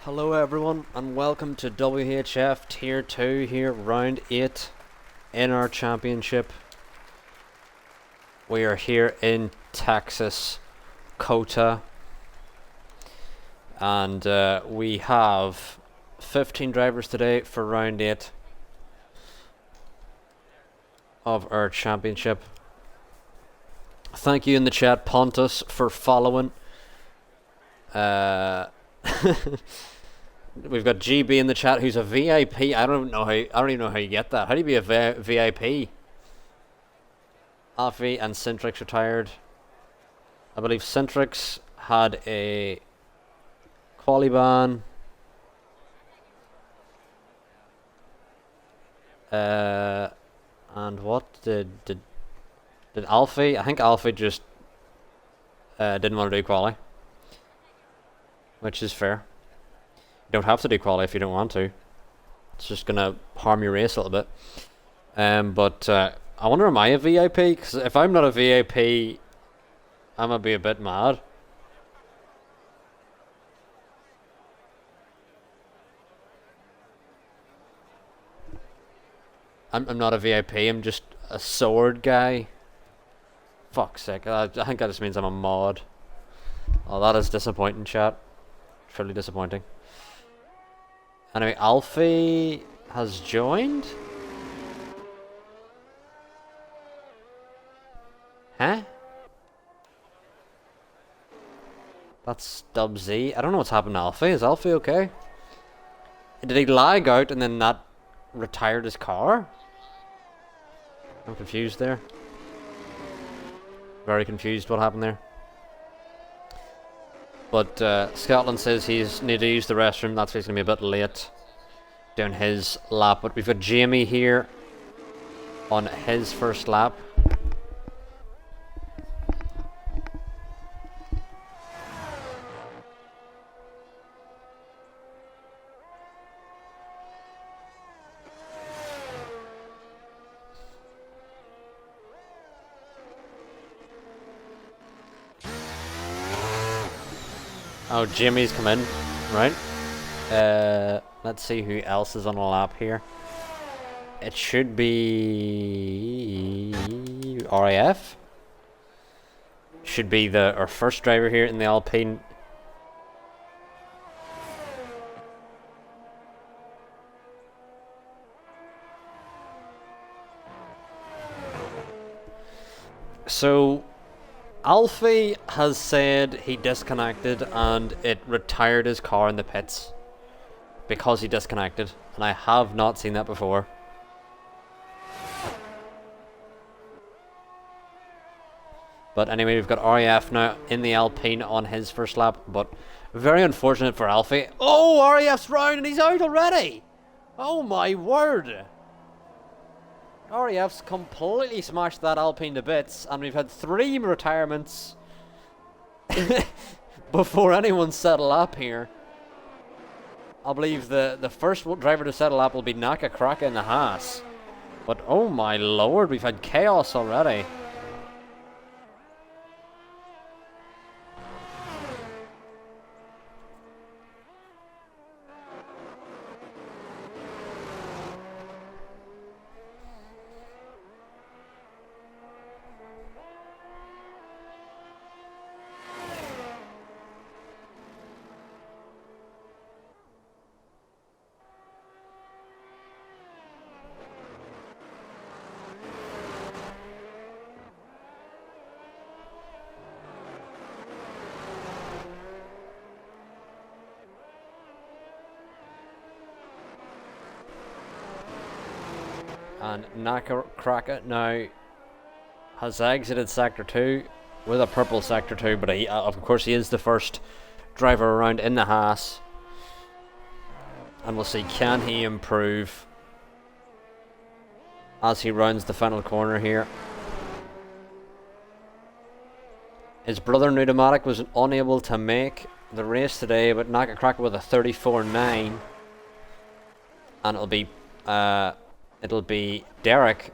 Hello everyone and welcome to WHF Tier 2 here, round 8 in our championship. We are here in Texas, COTA, and we have 15 drivers today for round 8 of our championship. Thank you in the chat, Pontus, for following. We've got GB in the chat, who's a VIP. I don't even know how you get that. How do you be a VIP? Alfie and Centrix retired. I believe Centrix had a quali ban. And what did Alfie? I think Alfie just didn't want to do quali, which is fair. You don't have to do quali if you don't want to. It's just gonna harm your race a little bit. But I wonder, am I a VIP? Because if I'm not a VIP, I'm gonna be a bit mad. I'm not a VIP. I'm just a sword guy. Fuck's sake! I think that just means I'm a mod. Oh, that is disappointing, chat. Truly disappointing. Anyway, Alfie has joined? Huh? That's Dub Z. I don't know what's happened to Alfie. Is Alfie okay? Did he lag out and then that retired his car? I'm confused there. Very confused what happened there. But Scotland says he's need to use the restroom. That's why he's going to be a bit late doing his lap. But we've got Jamie here on his first lap. Oh, Jimmy's come in, right? Let's see who else is on a lap here. It should be RAF. Should be our first driver here in the Alpine. So Alfie has said he disconnected and it retired his car in the pits because he disconnected, and I have not seen that before. But anyway, we've got RAF now in the Alpine on his first lap, but very unfortunate for Alfie. Oh, RAF's round and he's out already! Oh my word! RAF's completely smashed that Alpine to bits, and we've had 3 retirements before anyone settled up here. I believe the first driver to settle up will be Naka Kraka in the Haas. But oh my lord, we've had chaos already. And Naka Kraka now has exited Sector 2 with a purple Sector 2, but he, of course he is the first driver around in the Haas. And we'll see, can he improve as he rounds the final corner here. His brother Nudomatic was unable to make the race today, but Naka Kraka with a 34.9. And it'll be Derek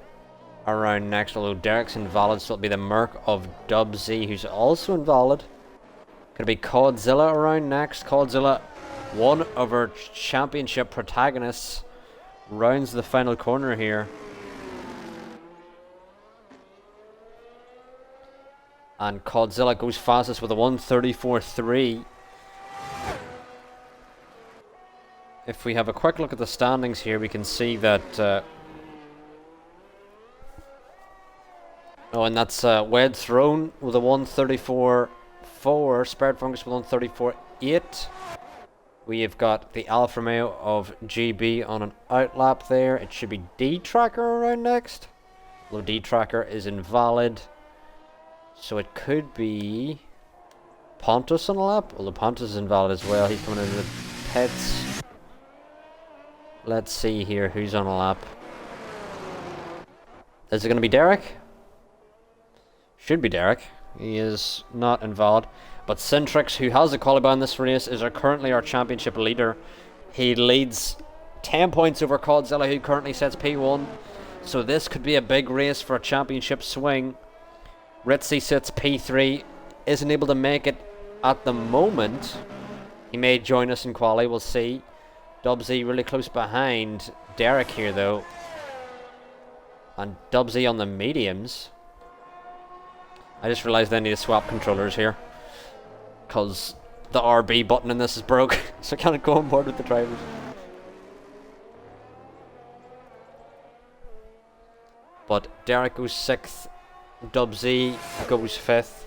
around next, although Derek's invalid, so it'll be the Merc of Dub Z, who's also invalid. Could it be Codzilla around next? Codzilla One of our championship protagonists rounds the final corner here. And Codzilla goes fastest with a 1:34.3. If we have a quick look at the standings here, we can see that... oh, and that's Wed Throne with a 1:34.4. Spared Fungus with 1:34.8. We have got the Alfa Romeo of GB on an outlap there. It should be D-Tracker around next. Although D-Tracker is invalid. So it could be Pontus on a lap. Although Pontus is invalid as well. He's coming into the pits. Let's see here who's on a lap. Is it going to be Derek? Should be Derek. He is not invalid. But Centrix, who has the qualify in this race, is currently our championship leader. He leads 10 points over Codzilla, who currently sets P1. So this could be a big race for a championship swing. Ritzy sits P3. Isn't able to make it at the moment. He may join us in quali, we'll see. Dubsy really close behind Derek here though. And Dubsy on the mediums. I just realised I need to swap controllers here. Because the RB button in this is broke. So I can't go on board with the drivers. But Derek goes 6th. Dubsy goes 5th.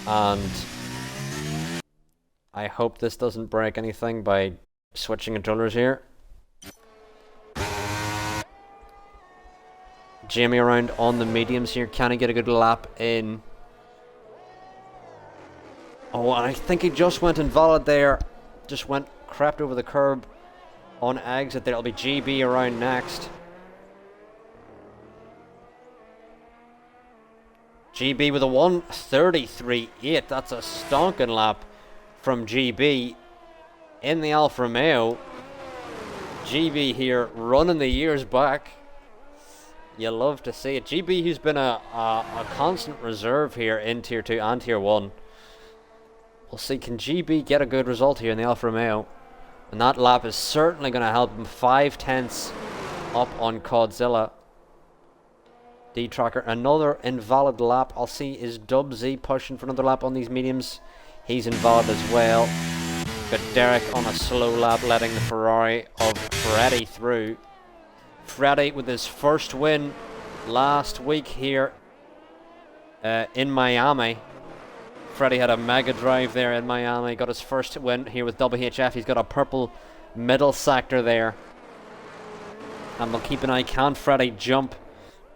And I hope this doesn't break anything by switching controllers here. Jamie around on the mediums here. Can he get a good lap in? Oh, and I think he just went invalid there. Just crept over the curb on exit there. It'll be GB around next. GB with a 1:33.8. That's a stonking lap from GB in the Alfa Romeo. GB here running the years back. You love to see it. GB, who's been a constant reserve here in Tier 2 and Tier 1. We'll see, can GB get a good result here in the Alfa Romeo? And that lap is certainly going to help him. 5/10 up on Codzilla. D-Tracker, another invalid lap. I'll see, is Dubsy pushing for another lap on these mediums? He's invalid as well. Got Derek on a slow lap, letting the Ferrari of Freddy through. Freddy with his first win last week here in Miami. Freddy had a mega drive there in Miami. Got his first win here with WHF. He's got a purple middle sector there. And we'll keep an eye. Can Freddy jump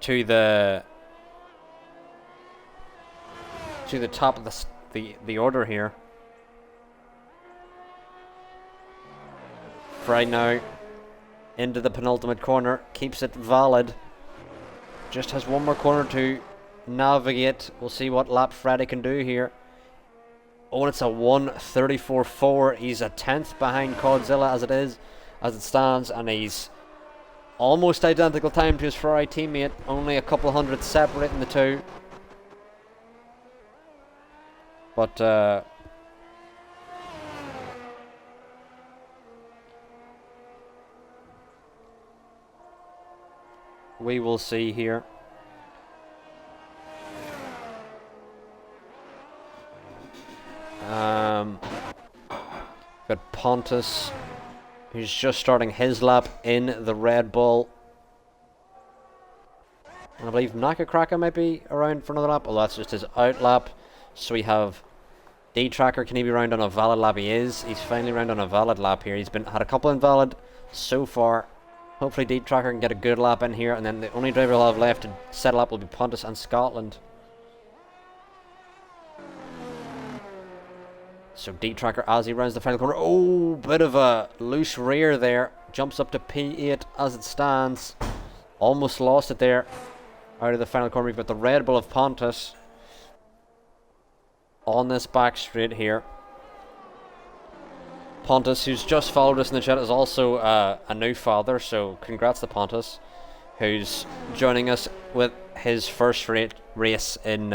to the top of the order here? Freddy now into the penultimate corner, keeps it valid. Just has one more corner to navigate. We'll see what lap Freddy can do here. Oh, and it's a 1:34.4. He's a 10th behind Codzilla as it stands, and he's almost identical time to his Ferrari teammate. Only a couple hundred separating the two. But we will see here. Got Pontus, who's just starting his lap in the Red Bull. And I believe Nakacraka might be around for another lap. Oh, that's just his out lap. So we have D-Tracker. Can he be around on a valid lap? He is. He's finally around on a valid lap here. He's had a couple invalid so far. Hopefully D-Tracker can get a good lap in here, and then the only driver he'll have left to settle up will be Pontus and Scotland. So D-Tracker as he rounds the final corner. Oh, bit of a loose rear there. Jumps up to P8 as it stands. Almost lost it there out of the final corner. We've got the Red Bull of Pontus on this back straight here. Pontus, who's just followed us in the chat, is also a new father, so congrats to Pontus, who's joining us with his first race in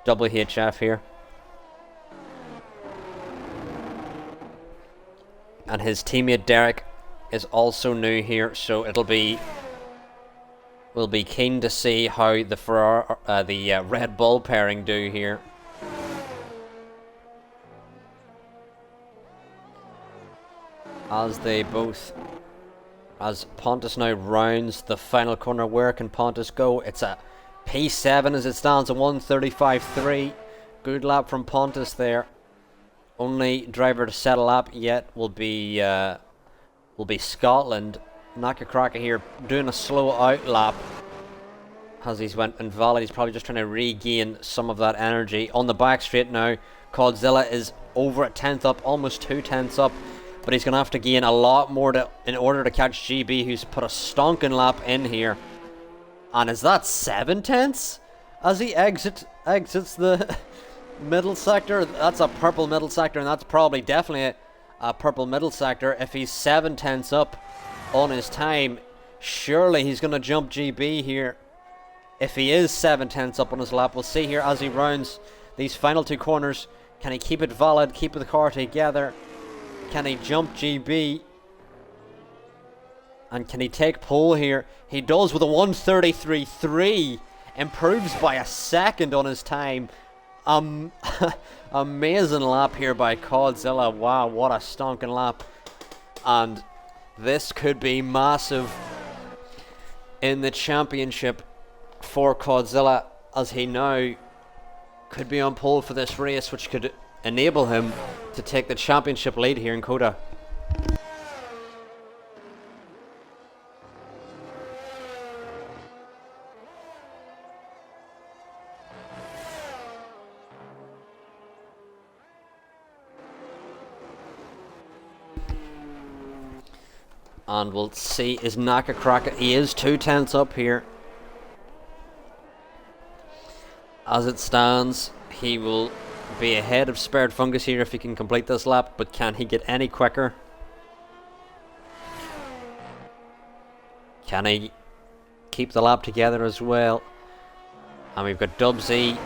WHF here. And his teammate Derek is also new here, so we'll be keen to see how the Red Bull pairing do here. As Pontus now rounds the final corner, where can Pontus go? It's a P7 as it stands, a 1:35.3. Good lap from Pontus there. Only driver to set a lap yet will be Scotland. Nakacraka here doing a slow out lap as he's went invalid. He's probably just trying to regain some of that energy. On the back straight now, Codzilla is over at 10th up, almost 2/10ths up. But he's going to have to gain a lot more in order to catch GB, who's put a stonking lap in here. And is that 7/10ths as he exits the middle sector? That's a purple middle sector, and that's probably definitely a purple middle sector. If he's 7/10ths up on his time, surely he's going to jump GB here. If he is 7/10ths up on his lap, we'll see here as he rounds these final two corners. Can he keep it valid, keep the car together? Can he jump GB? And can he take pole here? He does with a 1:33.3. Improves by a second on his time. Amazing lap here by Codzilla. Wow, what a stonking lap. And this could be massive in the championship for Codzilla, as he now could be on pole for this race, which could enable him to take the championship lead here in COTA. And we'll see, is Nakacraka, he is 2/10ths up here. As it stands, he will be ahead of Spared Fungus here if he can complete this lap, but can he get any quicker? Can he keep the lap together as well? And we've got Dubsy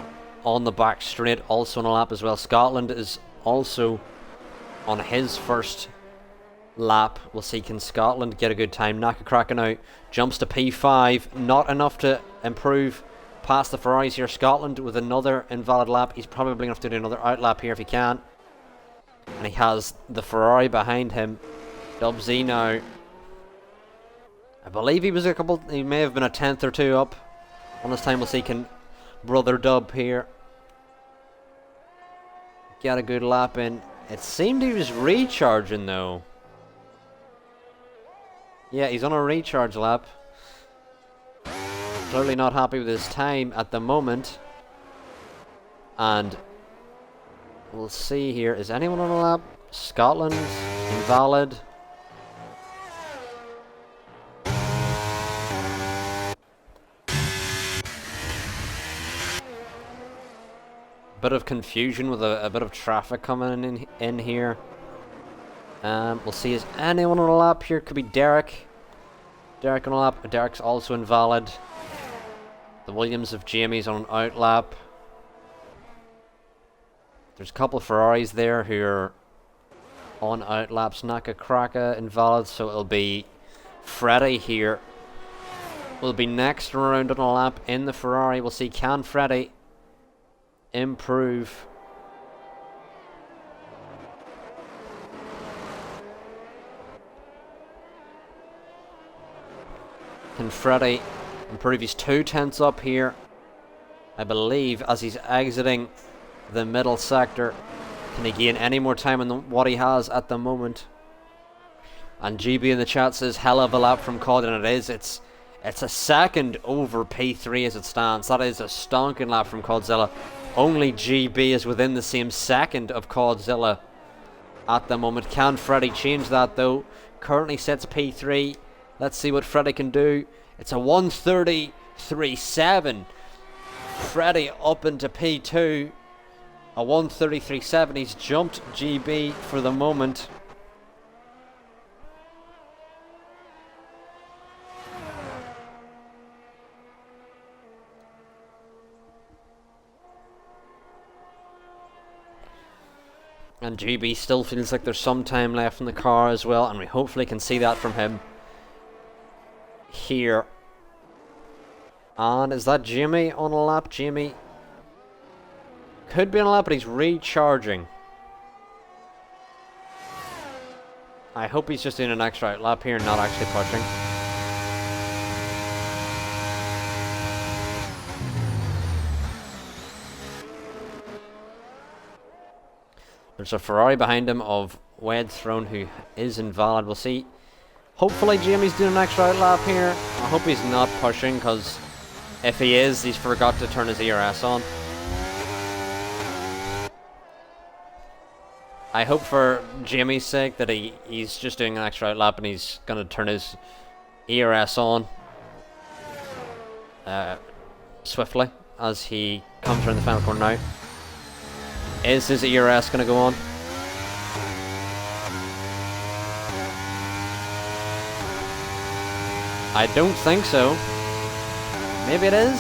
on the back straight, also on a lap as well. Scotland is also on his first lap. We'll see, can Scotland get a good time? Nakacraka now jumps to P5, not enough to improve past the Ferraris here. Scotland with another invalid lap. He's probably going to have to do another outlap here if he can. And he has the Ferrari behind him. Dubsy now, I believe he may have been a 10th or 2 up on his time. We'll see, can Brother Dub here get a good lap in? It seemed he was recharging though. Yeah, he's on a recharge lap. Clearly not happy with his time at the moment. And we'll see here, is anyone on a lap? Scotland, invalid. Bit of confusion with a bit of traffic coming in here. We'll see, is anyone on a lap here? Could be Derek. Derek on a lap. Derek's also invalid. The Williams of Jamie's on an out lap. There's a couple of Ferraris there who are on out laps. Nakacraka invalid, so it'll be Freddie here. Will be next round on a lap in the Ferrari. We'll see, can Freddie improve? Can Freddie improve? He's 2/10ths up here, I believe, as he's exiting the middle sector. Can he gain any more time than what he has at the moment? And GB in the chat says hell of a lap from Cod, and it is. It's a second over P3 as it stands. That is a stonking lap from Codzilla. Only GB is within the same second of Codzilla at the moment. Can Freddie change that though? Currently sets P3. Let's see what Freddie can do. It's a 1:33.7. Freddie up into P2. A 1:33.7. He's jumped GB for the moment. And GB still feels like there's some time left in the car as well, and we hopefully can see that from him here. And is that Jimmy on a lap? Jimmy could be on a lap, but he's recharging. I hope he's just doing an extra lap here and not actually pushing. There's a Ferrari behind him of Wed Throne, who is invalid. We'll see. Hopefully Jimmy's doing an extra outlap here. I hope he's not pushing, because if he is, he's forgot to turn his ERS on. I hope for Jimmy's sake that he's just doing an extra outlap and he's going to turn his ERS on swiftly as he comes around the final corner now. Is his ERS going to go on? I don't think so. Maybe it is?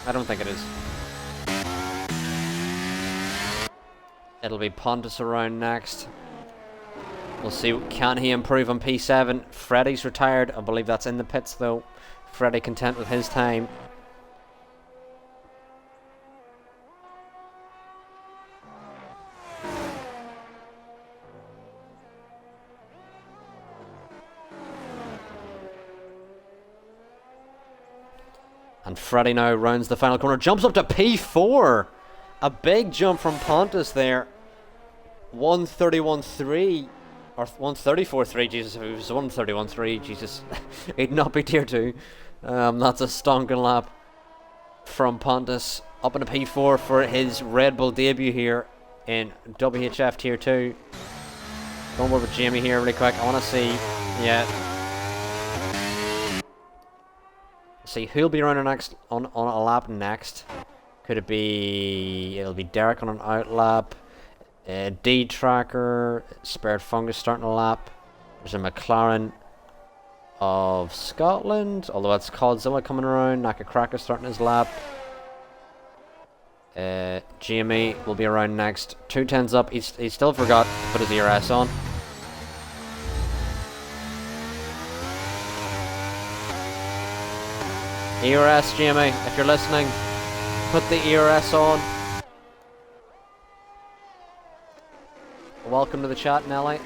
I don't think it is. It'll be Pontus around next. We'll see, can he improve on P7? Freddie's retired. I believe that's in the pits though. Freddie content with his time. And Freddie now rounds the final corner, jumps up to P4. A big jump from Pontus there. 131.3 or 134.3. Jesus, if it was 131.3, Jesus, he'd not be tier 2. That's a stonking lap from Pontus up into P4 for his Red Bull debut here in WHF tier 2. Going over with Jamie here really quick. I want to see, yeah. See who'll be running next on a lap next. Could it be? It'll be Derek on an out lap. D-Tracker, Spared Fungus starting a lap. There's a McLaren of Scotland, although that's Codzilla coming around. Nakakraka starting his lap. Jamie will be around next. 210's up. He still forgot to put his ERS on. ERS, Jamie, if you're listening, put the ERS on. Welcome to the chat, Nelly.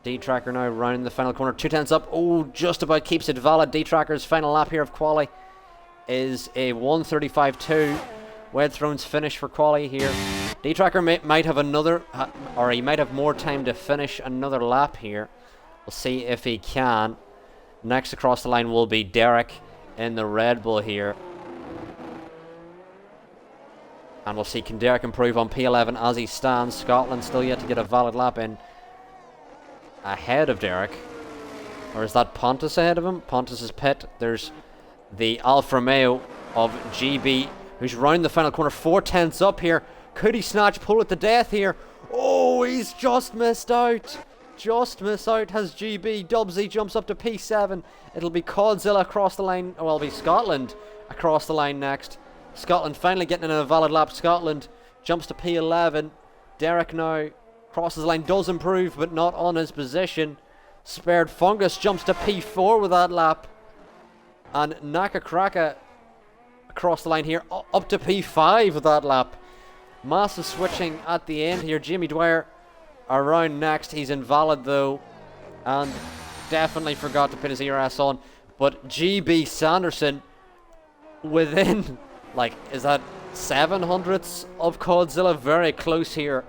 D-Tracker now rounding the final corner. 210's up. Oh, just about keeps it valid. D-Tracker's final lap here of quali is a 135.2. Wed Throne's finish for quali here. D-Tracker might have another, or he might have more time to finish another lap here. We'll see if he can. Next across the line will be Derek in the Red Bull here. And we'll see, can Derek improve on P11 as he stands. Scotland still yet to get a valid lap in ahead of Derek. Or is that Pontus ahead of him? Pontus's pit. There's the Alfa Romeo of GB, who's round the final corner. 4/10ths up here. Could he snatch pole at the death here? Oh, he's just missed out. Just miss out has GB. Dubsy jumps up to P7. It'll be Codzilla across the line. Well, it'll be Scotland across the line next. Scotland finally getting in a valid lap. Scotland jumps to P11. Derek now crosses the line, does improve, but not on his position. Spared Fungus jumps to P4 with that lap. And Nakakraka across the line here, up to P5 with that lap. Massive switching at the end here. Jimmy Dwyer around next. He's invalid though, and definitely forgot to put his ERS on. But GB Sanderson within, like, is that 700ths of Codzilla? Very close here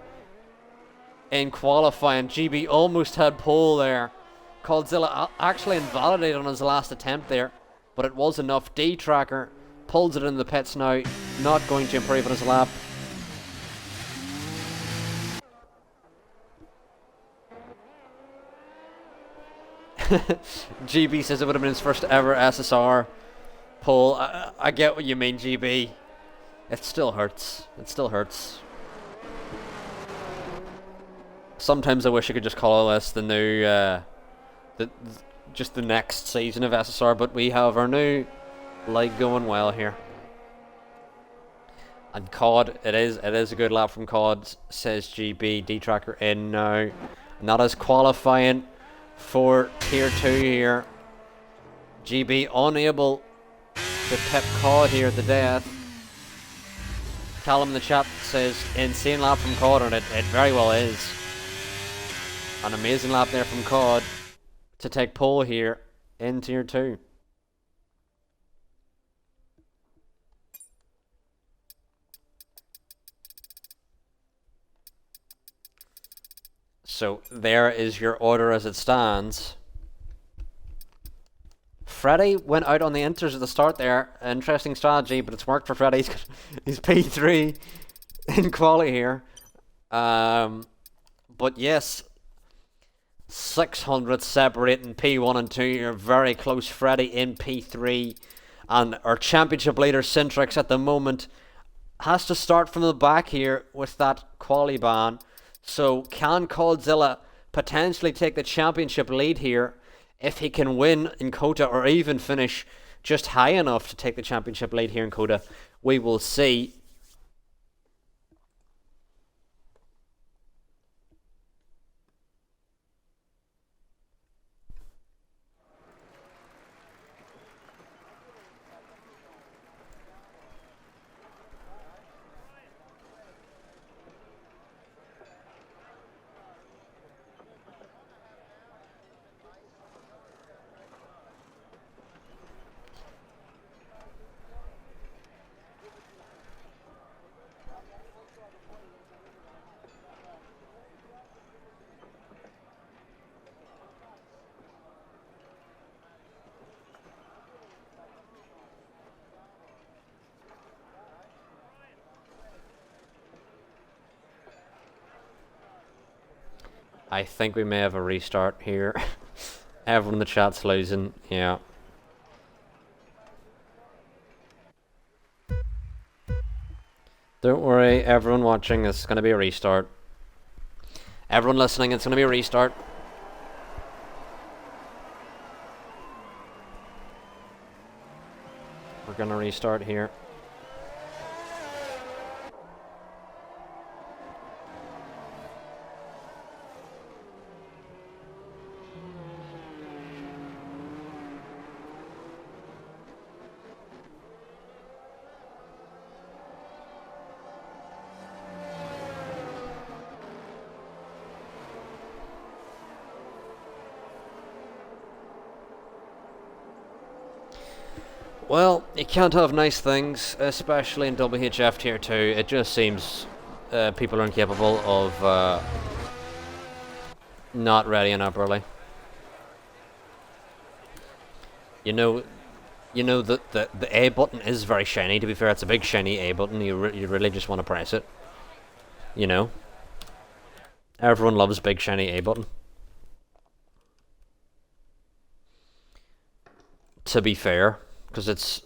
in qualifying. GB almost had pole there. Codzilla actually invalidated on his last attempt there, but it was enough. D-Tracker pulls it in the pits now, not going to improve on his lap. GB says it would have been his first ever SSR pull. I get what you mean, GB. It still hurts. It still hurts. Sometimes I wish I could just call this the new, just the next season of SSR, but we have our new leg going well here. And COD, it is a good lap from COD, says GB. D-Tracker in now. And that is qualifying for Tier 2 here. GB unable to pip COD here to death. Callum in the chat says insane lap from COD, and it very well is. An amazing lap there from COD to take pole here in Tier 2. So there is your order as it stands. Freddy went out on the inters at the start there. Interesting strategy, but it's worked for Freddy. He's P3 in quality here. But yes, 600 separating P1 and 2. You're very close. Freddy in P3. And our championship leader, Cintrix, at the moment has to start from the back here with that quali ban. So can Codzilla potentially take the championship lead here if he can win in COTA, or even finish just high enough to take the championship lead here in COTA? We will see. I think we may have a restart here. Everyone in the chat's losing, yeah. Don't worry, everyone watching, it's going to be a restart. Everyone listening, it's going to be a restart. We're going to restart here. Well, you can't have nice things, especially in WHF Tier 2. It just seems people are incapable of not readying up early. You know the A button is very shiny. To be fair, it's a big shiny A button. You really just want to press it. You know, everyone loves big shiny A button. To be fair, because it's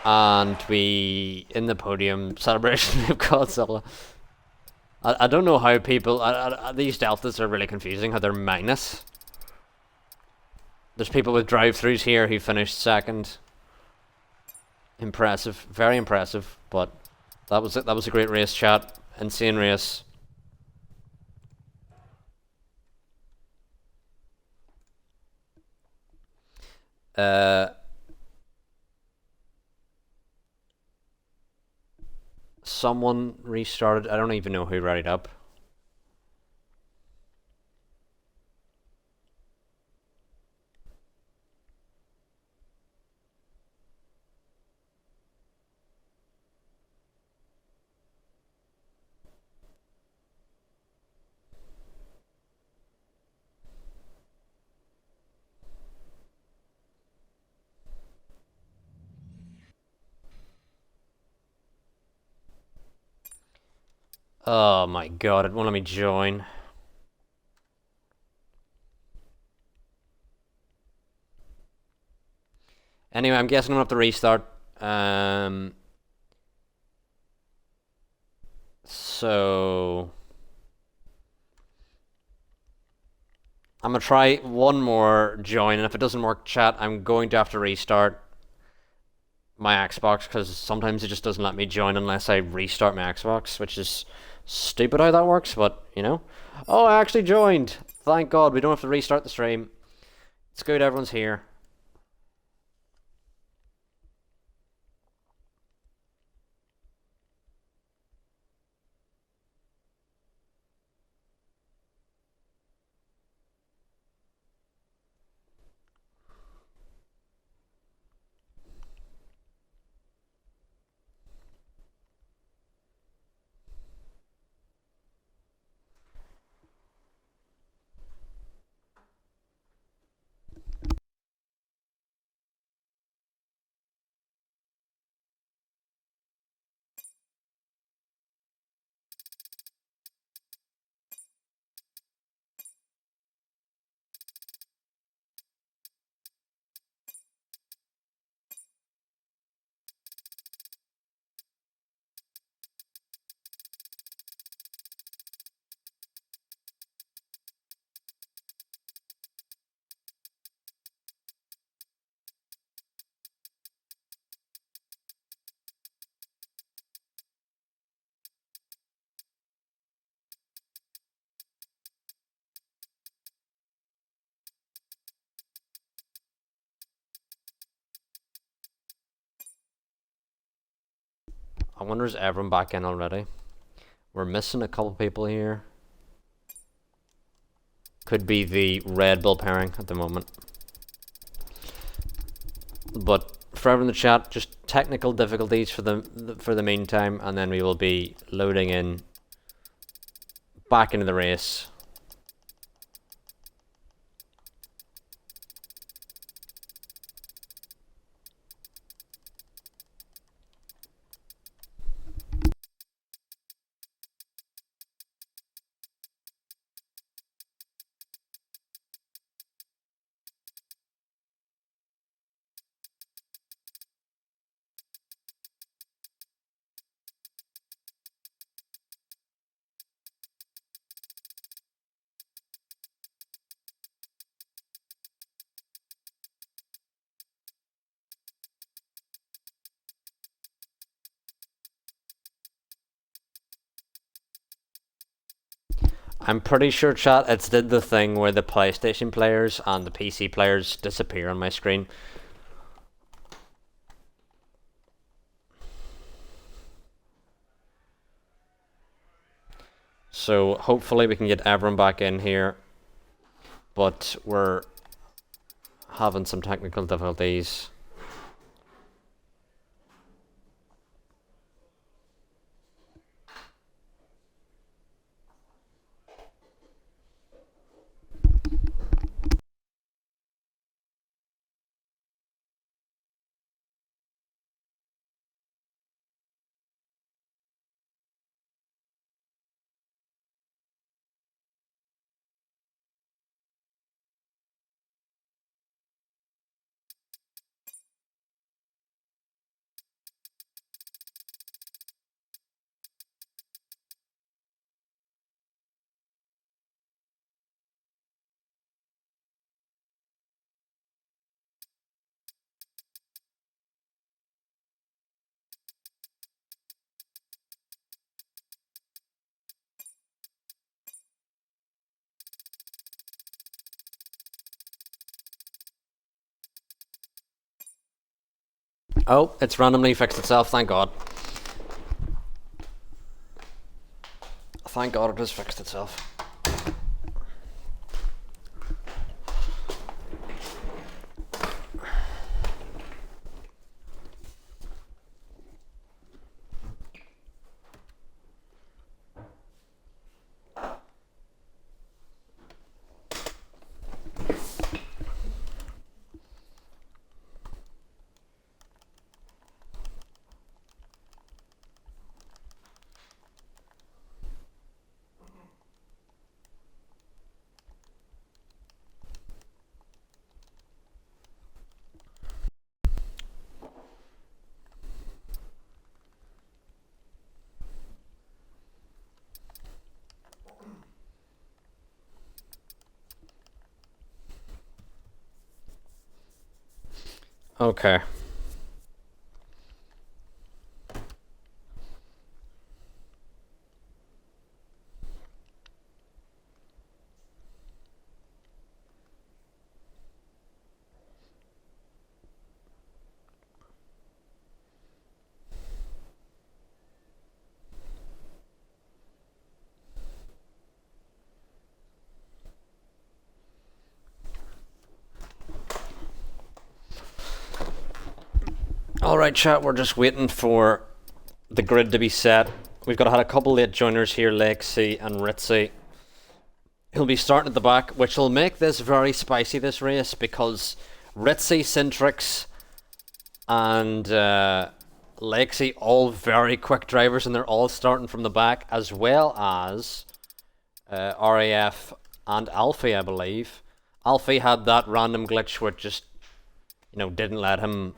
and we in the podium celebration of Godzilla. I don't know how people these deltas are really confusing. How they're minus. There's people with drive-throughs here who finished second. Impressive, very impressive. But that was it. That was a great race, chat. Insane race. Someone restarted. I don't even know who readied up. Oh my god, it won't let me join. Anyway, I'm guessing I'm gonna have to restart. So I'm gonna try one more join, and if it doesn't work, chat, I'm going to have to restart my Xbox because sometimes it just doesn't let me join unless I restart my Xbox, which is stupid how that works, but you know. Oh, I actually joined. Thank God, we don't have to restart the stream. It's good everyone's here. I wonder is everyone back in already? We're missing a couple people here. Could be the Red Bull pairing at the moment. But for everyone in the chat, just technical difficulties for the meantime, and then we will be loading in back into the race. I'm pretty sure, chat, it's did the thing where the PlayStation players and the PC players disappear on my screen. So hopefully we can get everyone back in here, but we're having some technical difficulties. Oh, it's randomly fixed itself, thank God. Thank God it has fixed itself. Okay. Alright, chat, we're just waiting for the grid to be set. We've got had a couple late joiners here, Lexi and Ritzy. He'll be starting at the back, which will make this very spicy, this race, because Ritzy, Cintrix, and Lexi, all very quick drivers, and they're all starting from the back, as well as RAF and Alfie, I believe. Alfie had that random glitch where it just, didn't let him,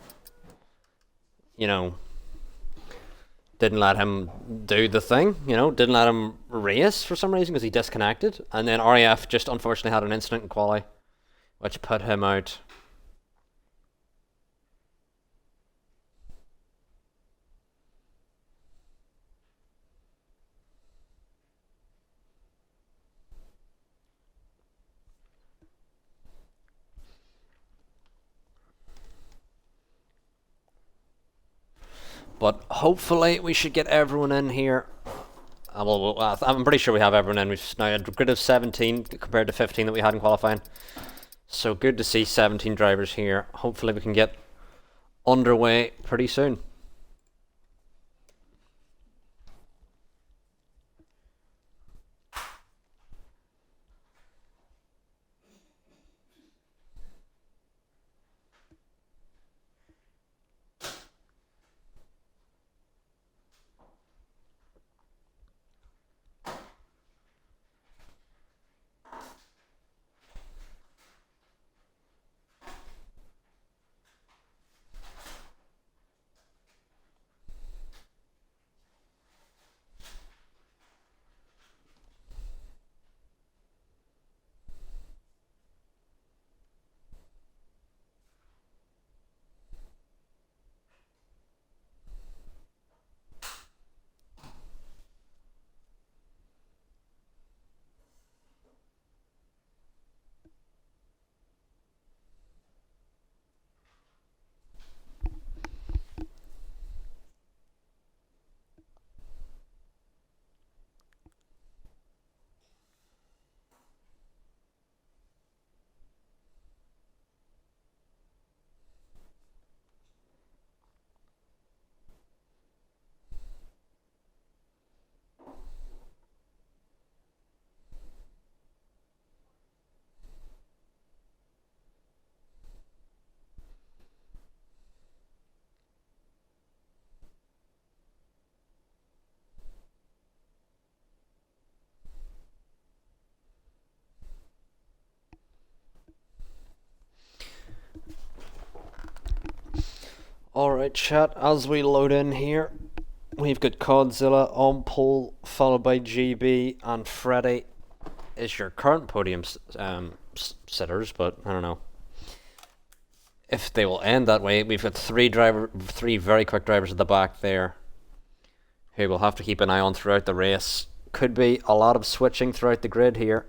didn't let him do the thing, didn't let him race for some reason because he disconnected. And then RAF just unfortunately had an incident in quali, which put him out. But hopefully we should get everyone in here. I'm pretty sure we have everyone in. We've now had a grid of 17 compared to 15 that we had in qualifying. So good to see 17 drivers here. Hopefully we can get underway pretty soon. Alright chat, as we load in here, we've got Codzilla on pole, followed by GB, and Freddy is your current podium sitters, but I don't know if they will end that way. We've got three very quick drivers at the back there who we'll have to keep an eye on throughout the race. Could be a lot of switching throughout the grid here,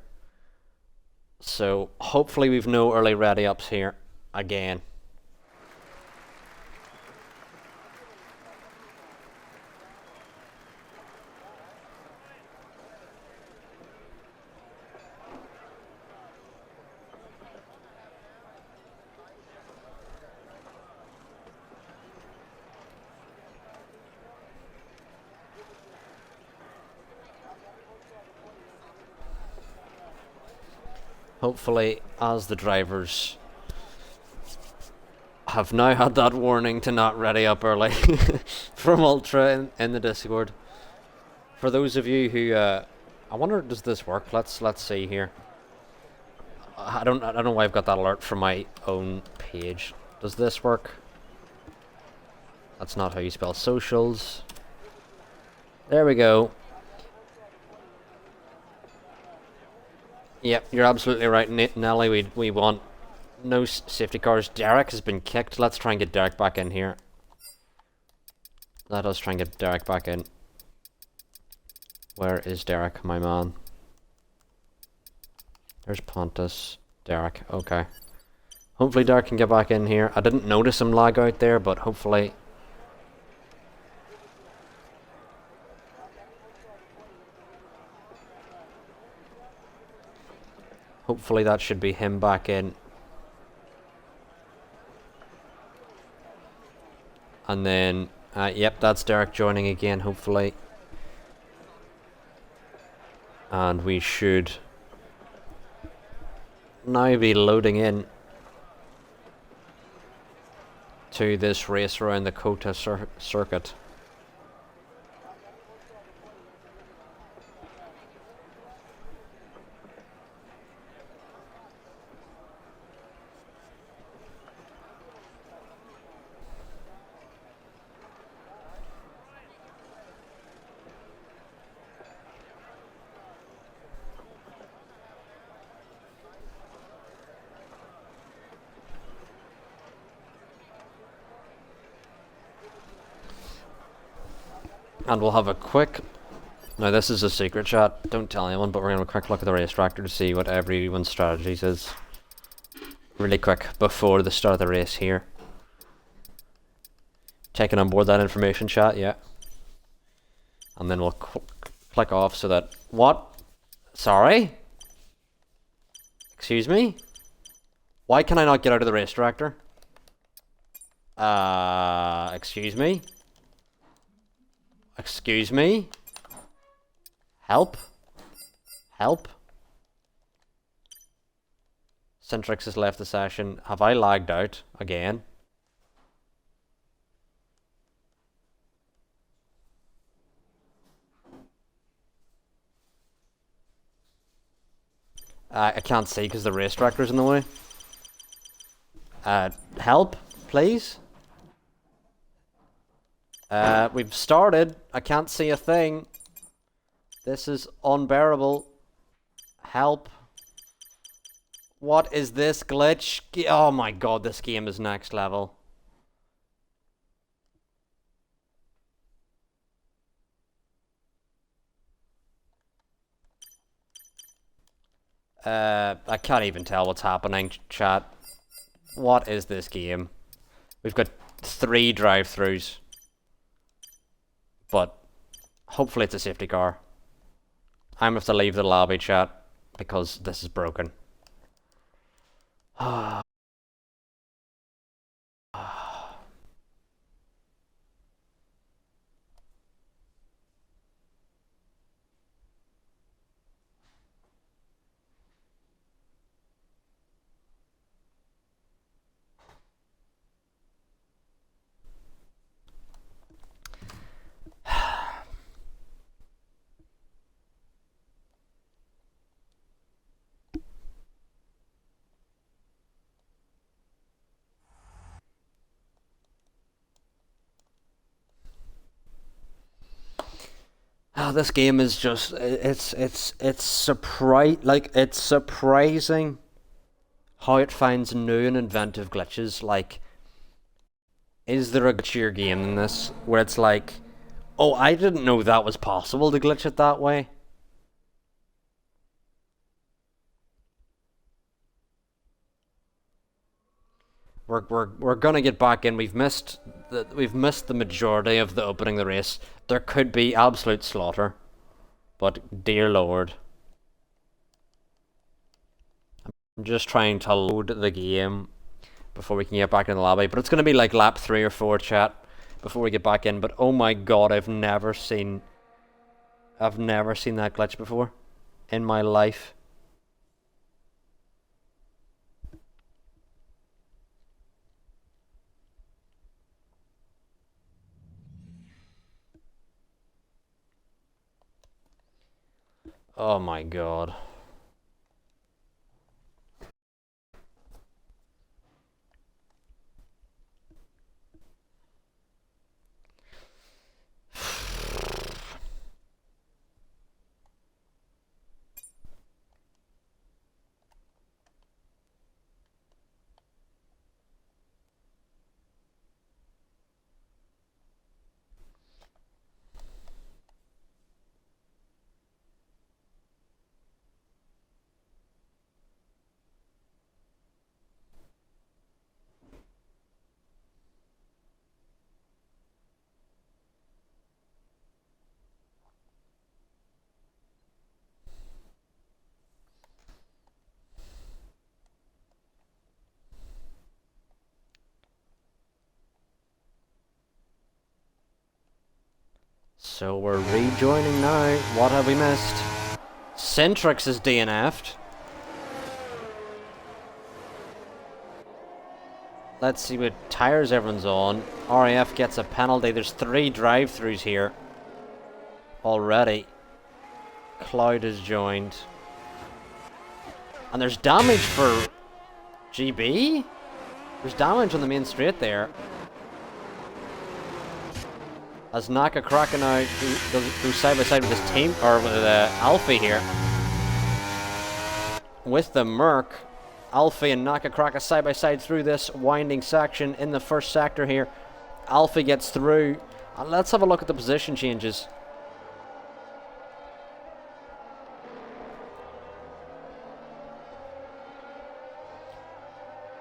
so hopefully we've no early ready ups here again. Hopefully, as the drivers have now had that warning to not ready up early from Ultra in the Discord. For those of you who, I wonder, does this work? Let's see here. I don't know why I've got that alert from my own page. Does this work? That's not how you spell socials. There we go. Yep, you're absolutely right, Nelly. We want No safety cars. Derek has been kicked. Let's try and get Derek back in here. Let us try and get Derek back in. Where is Derek, my man? There's Pontus. Derek, okay. Hopefully Derek can get back in here. I didn't notice him lag out there, but hopefully... Hopefully that should be him back in. And then, yep, that's Derek joining again, hopefully. And we should now be loading in to this race around the COTA circuit. And we'll have a quick... Now this is a secret chat, don't tell anyone, but we're going to have a quick look at the race tractor to see what everyone's strategies is. Really quick, before the start of the race here. Taking on board that information chat, yeah. And then we'll click off so that... What? Sorry? Excuse me? Why can I not get out of the race tractor? Excuse me? Excuse me? Help? Help? Centrix has left the session. Have I lagged out again? I can't see because the race tractor's in the way. Help, please? We've started. I can't see a thing. This is unbearable. Help. What is this glitch? Oh my god, this game is next level. I can't even tell what's happening, chat. What is this game? We've got 3 drive-thrus. But hopefully it's a safety car. I'm going to have to leave the lobby, chat, because this is broken. This game is just, it's surprising how it finds new and inventive glitches. Like, is there a glitchier game than this where it's like, oh, I didn't know that was possible to glitch it that way? We're gonna get back in. We've missed the majority of the opening of the race. There could be absolute slaughter, but dear lord, I'm just trying to load the game before we can get back in the lobby. But it's gonna be like lap 3 or 4, chat, before we get back in. But oh my god, I've never seen that glitch before in my life. Oh my god. So we're rejoining now. What have we missed? Centrix is DNF'd. Let's see what tires everyone's on. RAF gets a penalty. There's 3 drive-thrus here already. Cloud is joined. And there's damage for GB? There's damage on the main straight there. As Naka Kraka now goes side by side with his team, or with Alfie here. With the Merc, Alfie and Naka Kraka side by side through this winding section in the first sector here. Alfie gets through. And let's have a look at the position changes.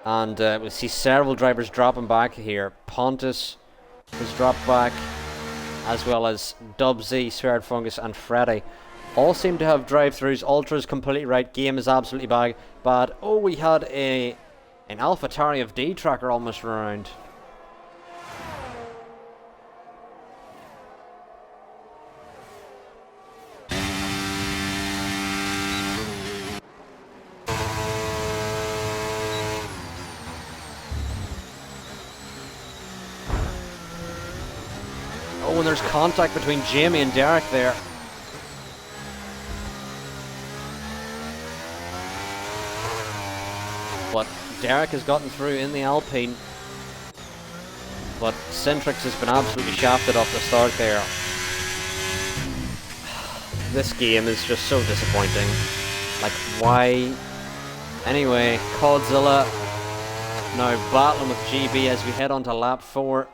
And we see several drivers dropping back here. Pontus has dropped back, as well as Dubsy, Sweared Fungus, and Freddy. All seem to have drive-thrus. Ultra's completely right. Game is absolutely bad. Oh, we had an AlphaTauri of D-Tracker almost around. Oh, and there's contact between Jamie and Derek there. But Derek has gotten through in the Alpine. But Centrix has been absolutely shafted off the start there. This game is just so disappointing. Like, why? Anyway, Codzilla now battling with GB as we head on to lap 4.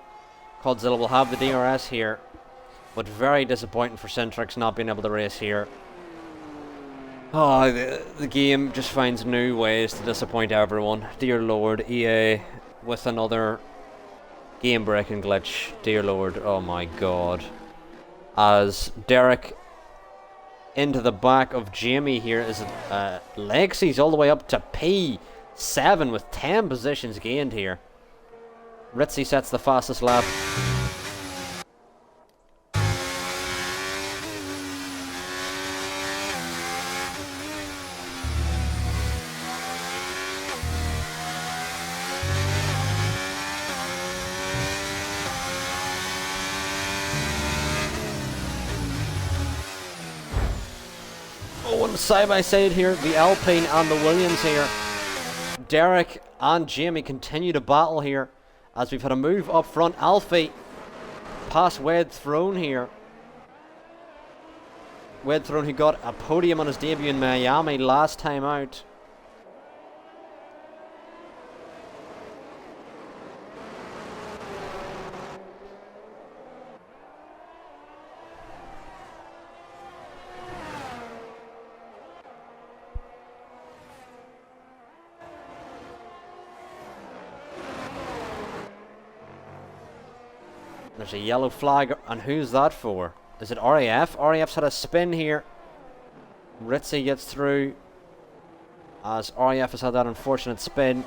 Codzilla will have the DRS here, but very disappointing for Centrix not being able to race here. Oh, the game just finds new ways to disappoint everyone. Dear Lord, EA with another game-breaking glitch. Dear Lord, oh my god. As Derek into the back of Jamie here is Lexi's all the way up to P7 with 10 positions gained here. Ritzy sets the fastest lap. Oh, and side by side here, the Alpine and the Williams here. Derek and Jamie continue to battle here. As we've had a move up front, Alfie past Wade Throne here. Wade Throne, who got a podium on his debut in Miami last time out. There's a yellow flag, and who's that for? Is it RAF? RAF's had a spin here. Ritzy gets through, as RAF has had that unfortunate spin.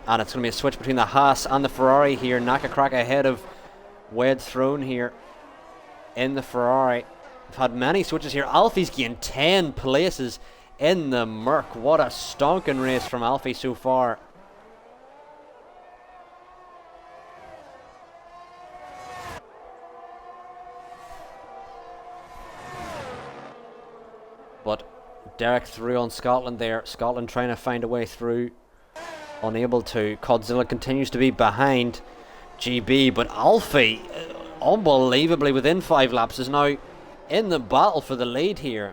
And it's going to be a switch between the Haas and the Ferrari here. Naka Kraka ahead of Wade Throne here in the Ferrari. We've had many switches here. Alfie's gained 10 places in the Merc. What a stonking race from Alfie so far. But Derek through on Scotland there. Scotland trying to find a way through. Unable to. Codzilla continues to be behind GB. But Alfie, unbelievably within 5 laps, is now in the battle for the lead here.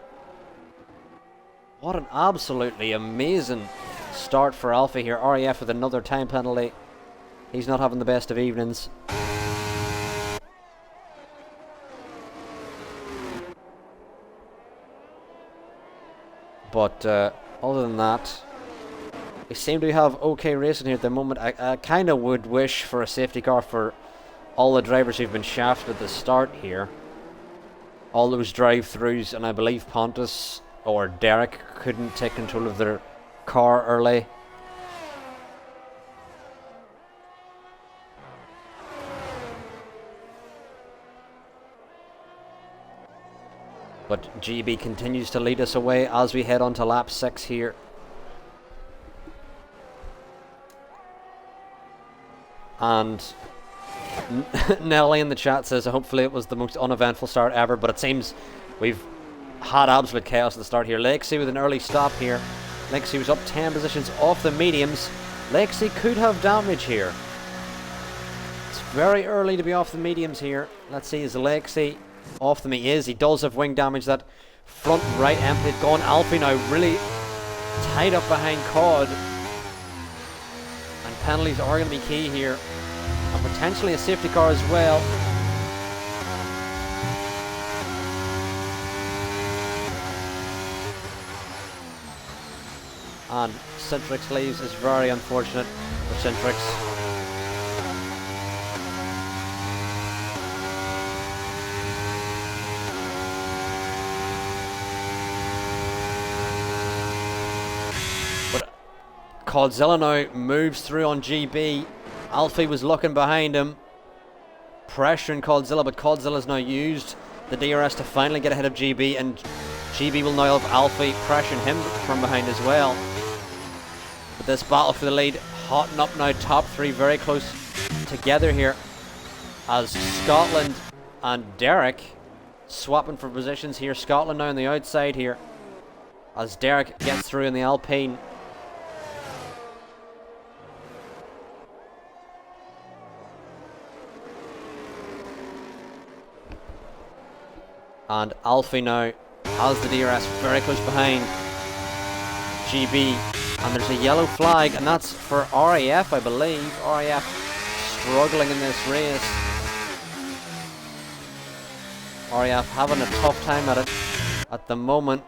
What an absolutely amazing start for Alfie here. RAF with another time penalty. He's not having the best of evenings. But other than that, we seem to have okay racing here at the moment. I kind of would wish for a safety car for all the drivers who've been shafted at the start here. All those drive-throughs, and I believe Pontus or Derek couldn't take control of their car early. But GB continues to lead us away as we head on to lap 6 here. And Nelly in the chat says hopefully it was the most uneventful start ever, but it seems we've had absolute chaos at the start here. Lexi with an early stop here. Lexi was up 10 positions off the mediums. Lexi could have damage here. It's very early to be off the mediums here. Let's see, is Lexi off them? He is. He does have wing damage. That front right end plate gone. Alfie now really tied up behind Cod. And penalties are going to be key here. And potentially a safety car as well. And Citrix leaves is very unfortunate for Citrix. But Codzilla now moves through on GB. Alfie was looking behind him, pressuring Codzilla, but Codzilla's now used the DRS to finally get ahead of GB, and GB will now have Alfie pressuring him from behind as well. But this battle for the lead hotting up now, top 3 very close together here, as Scotland and Derek swapping for positions here. Scotland now on the outside here, as Derek gets through in the Alpine. And Alfie now has the DRS very close behind GB. And there's a yellow flag, and that's for RAF, I believe. RAF struggling in this race. RAF having a tough time at it at the moment.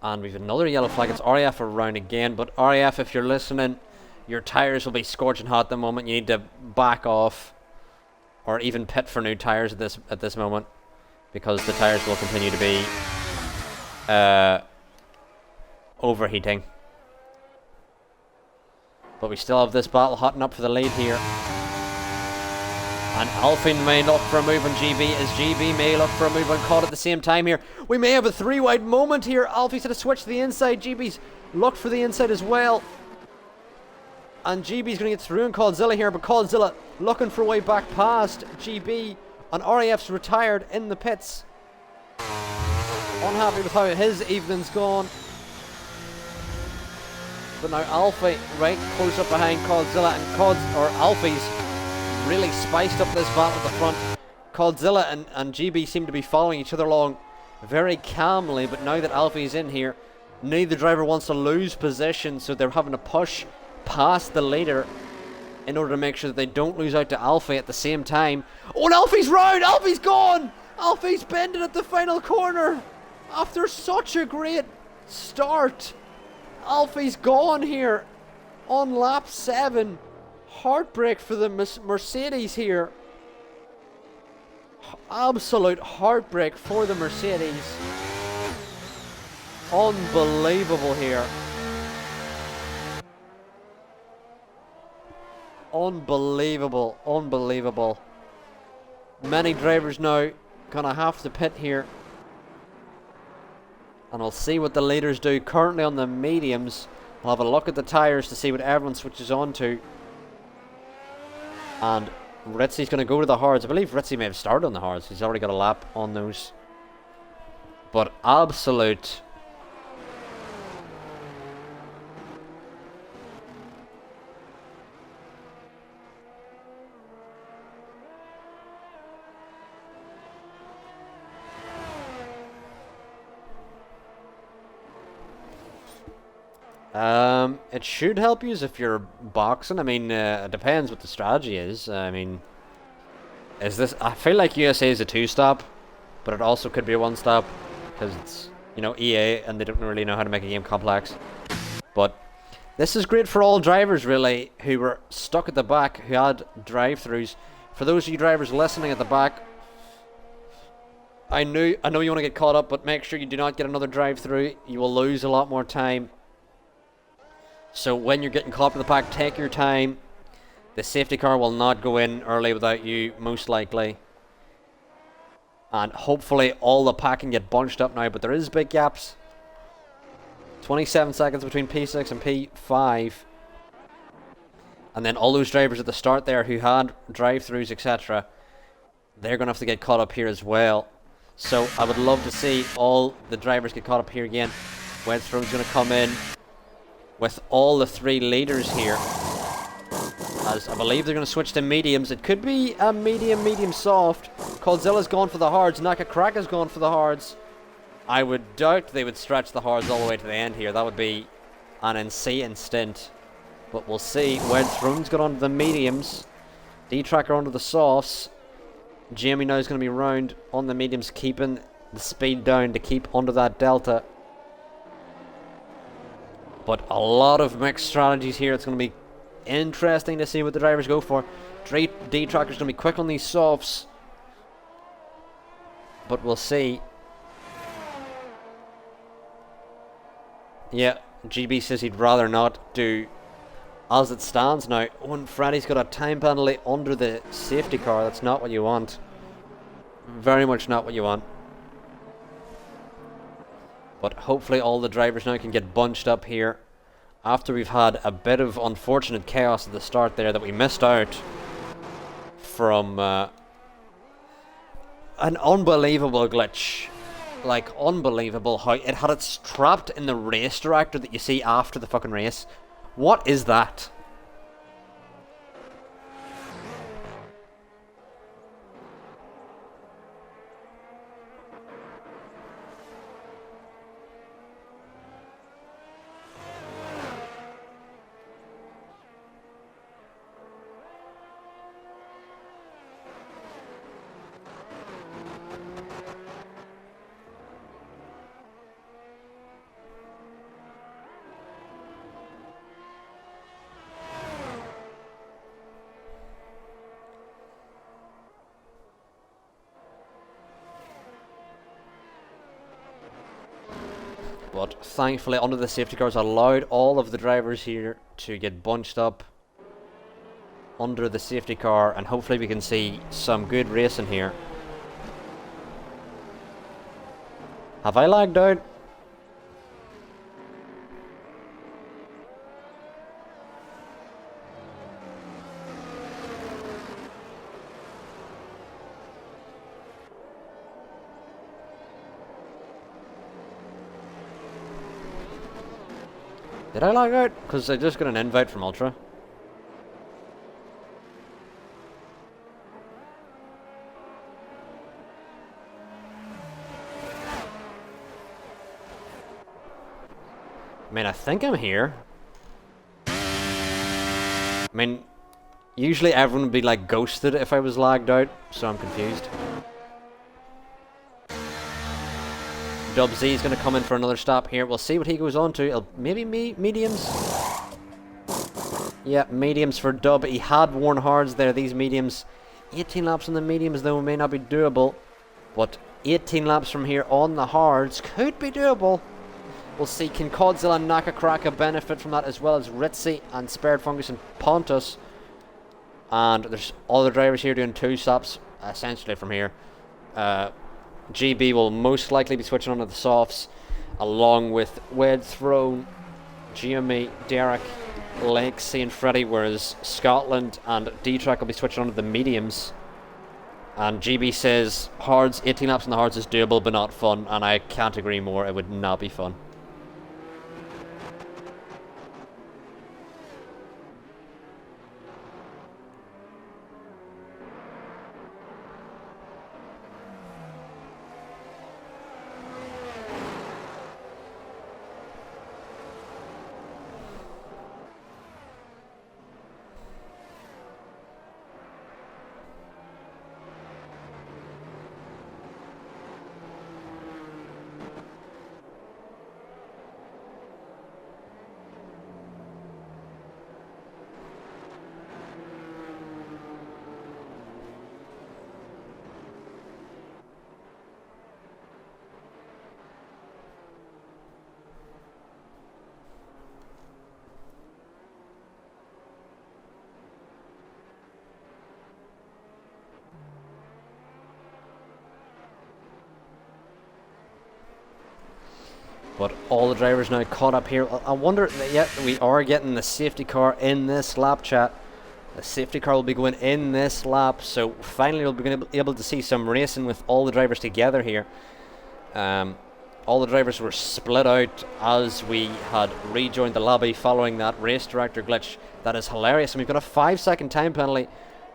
And we've another yellow flag. It's RAF around again, but RAF, if you're listening, your tyres will be scorching hot at the moment. You need to back off or even pit for new tyres at this moment, because the tyres will continue to be overheating. But we still have this battle hotting up for the lead here. And Alfie may look for a move on GB, as GB may look for a move on Cod at the same time here. We may have a 3-wide moment here. Alfie's had to switch to the inside. GB's looked for the inside as well. And GB's going to get through on Codzilla here, but Codzilla looking for a way back past GB. And RAF's retired in the pits. Unhappy with how his evening's gone. But now Alfie right close up behind Codzilla, and Alfie's really spiced up this battle at the front. Codzilla and GB seem to be following each other along very calmly, but now that Alfie's in here, neither driver wants to lose position, so they're having to push past the leader in order to make sure that they don't lose out to Alfie at the same time. Oh, and Alfie's round! Alfie's gone! Alfie's bending at the final corner after such a great start. Alfie's gone here on lap 7. Heartbreak for the Mercedes here. Absolute heartbreak for the Mercedes. Unbelievable here. Unbelievable, unbelievable. Many drivers now gonna have to pit here. And we'll see what the leaders do. Currently on the mediums. We'll have a look at the tyres to see what everyone switches on to. And Ritzy's going to go to the hards. I believe Ritzy may have started on the hards. He's already got a lap on those. But absolute it should help you if you're boxing. I mean, it depends what the strategy is. I mean, is this... I feel like USA is a 2-stop, but it also could be a 1-stop, because it's, you know, EA, and they don't really know how to make a game complex. But this is great for all drivers, really, who were stuck at the back, who had drive-thrus. For those of you drivers listening at the back, I know you want to get caught up, but make sure you do not get another drive-through. You will lose a lot more time. So when you're getting caught up in the pack, take your time. The safety car will not go in early without you, most likely. And hopefully all the pack can get bunched up now, but there is big gaps. 27 seconds between P6 and P5. And then all those drivers at the start there who had drive-throughs, etc., they're going to have to get caught up here as well. So I would love to see all the drivers get caught up here again. Wedstrom's going to come in with all the three leaders here, as I believe they're going to switch to mediums. It could be a medium soft. Coldzilla's gone for the hards. Nakakraka's gone for the hards. I would doubt they would stretch the hards all the way to the end here. That would be an insane stint. But we'll see. Wedstrom's got onto the mediums. D-Tracker onto the softs. Jamie now is going to be round on the mediums, keeping the speed down to keep onto that delta. But a lot of mixed strategies here. It's going to be interesting to see what the drivers go for. D-Tracker's going to be quick on these softs. But we'll see. Yeah, GB says he'd rather not do as it stands now. When Freddy's got a time penalty under the safety car, that's not what you want. Very much not what you want. But hopefully all the drivers now can get bunched up here after we've had a bit of unfortunate chaos at the start there that we missed out from an unbelievable glitch. Like, unbelievable how it had it trapped in the race director that you see after the fucking race. What is that? But thankfully, under the safety cars, allowed all of the drivers here to get bunched up under the safety car, and hopefully we can see some good racing here. Have I lagged out? Did I lag out? Because I just got an invite from Ultra. I mean, I think I'm here. I mean, usually everyone would be like ghosted if I was lagged out, so I'm confused. Dub Z is going to come in for another stop here. We'll see what he goes on to. Maybe mediums? Yeah, mediums for Dub. He had worn hards there, these mediums. 18 laps on the mediums, though, may not be doable. But 18 laps from here on the hards could be doable. We'll see. Can Codzilla and Nakakraka benefit from that, as well as Ritzy and Spared Fungus and Pontus? And there's other drivers here doing 2 stops, essentially, from here. GB will most likely be switching on to the softs, along with Wed Throne, Jimmy, Derek, Lexi and Freddy, whereas Scotland and D-Track will be switching on to the mediums. And GB says hards, 18 laps on the hards is doable but not fun, and I can't agree more. It would not be fun. But all the drivers now caught up here. I wonder, yet we are getting the safety car in this lap, chat. The safety car will be going in this lap, so finally we'll be able to see some racing with all the drivers together here. All the drivers were split out as we had rejoined the lobby following that race director glitch. That is hilarious. And we've got a 5-second time penalty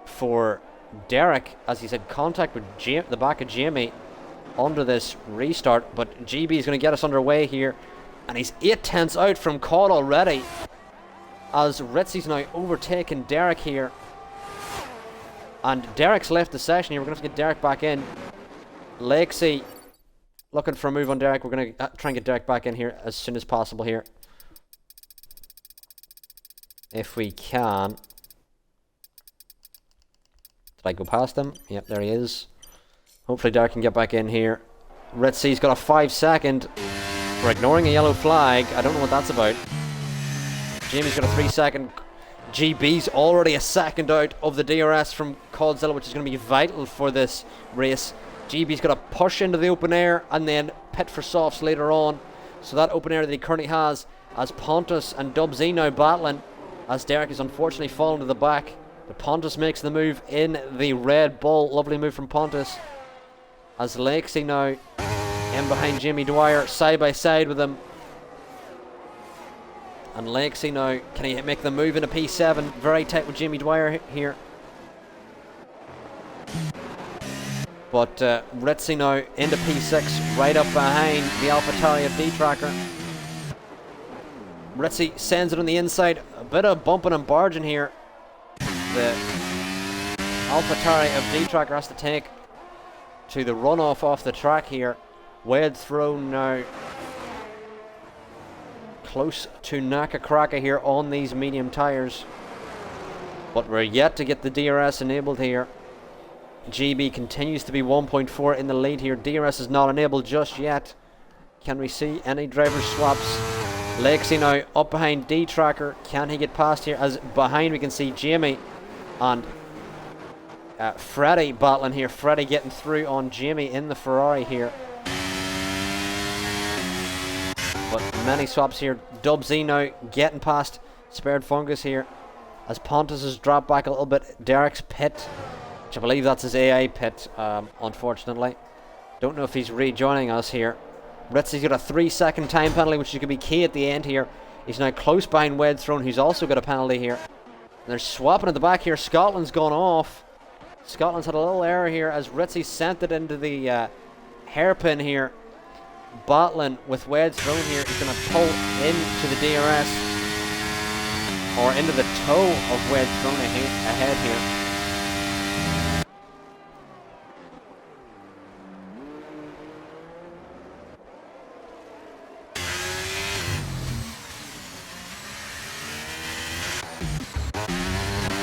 for Derek, as he's had contact with the back of Jamie under this restart. But GB is going to get us underway here, and he's 8 tenths out from caught already, as Ritzy's now overtaken Derek here. And Derek's left the session here. We're going to have to get Derek back in. Lakesy looking for a move on Derek. We're going to try and get Derek back in here as soon as possible here, if we can. Did I go past him? Yep, there he is. Hopefully Derek can get back in here. Ritzy's got a 5-second for ignoring a yellow flag. I don't know what that's about. Jamie's got a 3-second. GB's already a second out of the DRS from Codzilla, which is going to be vital for this race. GB's got to push into the open air and then pit for softs later on. So that open air that he currently has, as Pontus and Dubsy now battling, as Derek is unfortunately fallen to the back. But Pontus makes the move in the Red Bull. Lovely move from Pontus. As Lakesy now in behind Jamie Dwyer, side by side with him. And Lakesy now, can he make the move into P7? Very tight with Jamie Dwyer here. But Ritzy now into P6, right up behind the AlphaTauri of D-Tracker. Ritzy sends it on the inside. A bit of bumping and barging here. The AlphaTauri of D-Tracker has to take to the runoff off the track here. Wade thrown now close to Naka Kraka here on these medium tyres. But we're yet to get the DRS enabled here. GB continues to be 1.4 in the lead here. DRS is not enabled just yet. Can we see any driver swaps? Lakesy now up behind D-Tracker. Can he get past here? As behind we can see Jamie and Freddie battling here. Freddie getting through on Jamie in the Ferrari here. But many swaps here. Dubsy now getting past Spared Fungus here, as Pontus has dropped back a little bit. Derek's pit, which I believe that's his AI pit, unfortunately. Don't know if he's rejoining us here. Ritzy's got a 3-second time penalty, which is going to be key at the end here. He's now close behind Wade Throne, who's also got a penalty here. And they're swapping at the back here. Scotland's gone off. Scotland's had a little error here, as Ritzy sent it into the hairpin here. Battling with Wade's Throne here. He's going to pull into the DRS, or into the toe of Wade's Throne ahead here.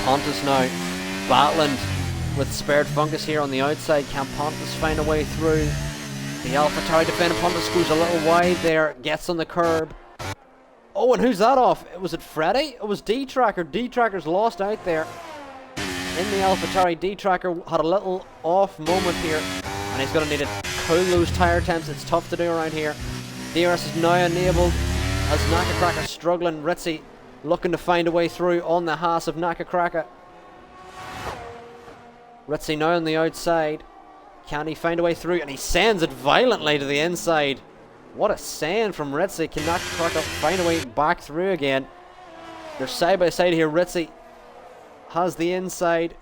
Pontus now battling with Spared Fungus here on the outside. Can Pontus find a way through? The AlphaTauri defender. Pontus goes a little wide there, gets on the curb. Oh, and who's that off? Was it Freddy? It was D-Tracker. D-Tracker's lost out there in the AlphaTauri. D-Tracker had a little off moment here, and he's going to need to cool those tyre temps. It's tough to do around here. DRS is now enabled as Naka Kraka struggling. Ritzy looking to find a way through on the Haas of Naka Kraka. Ritzy now on the outside. Can he find a way through? And he sends it violently to the inside. What a send from Ritzy. Can Naka Kraka find a way back through again? They're side by side here. Ritzy has the inside.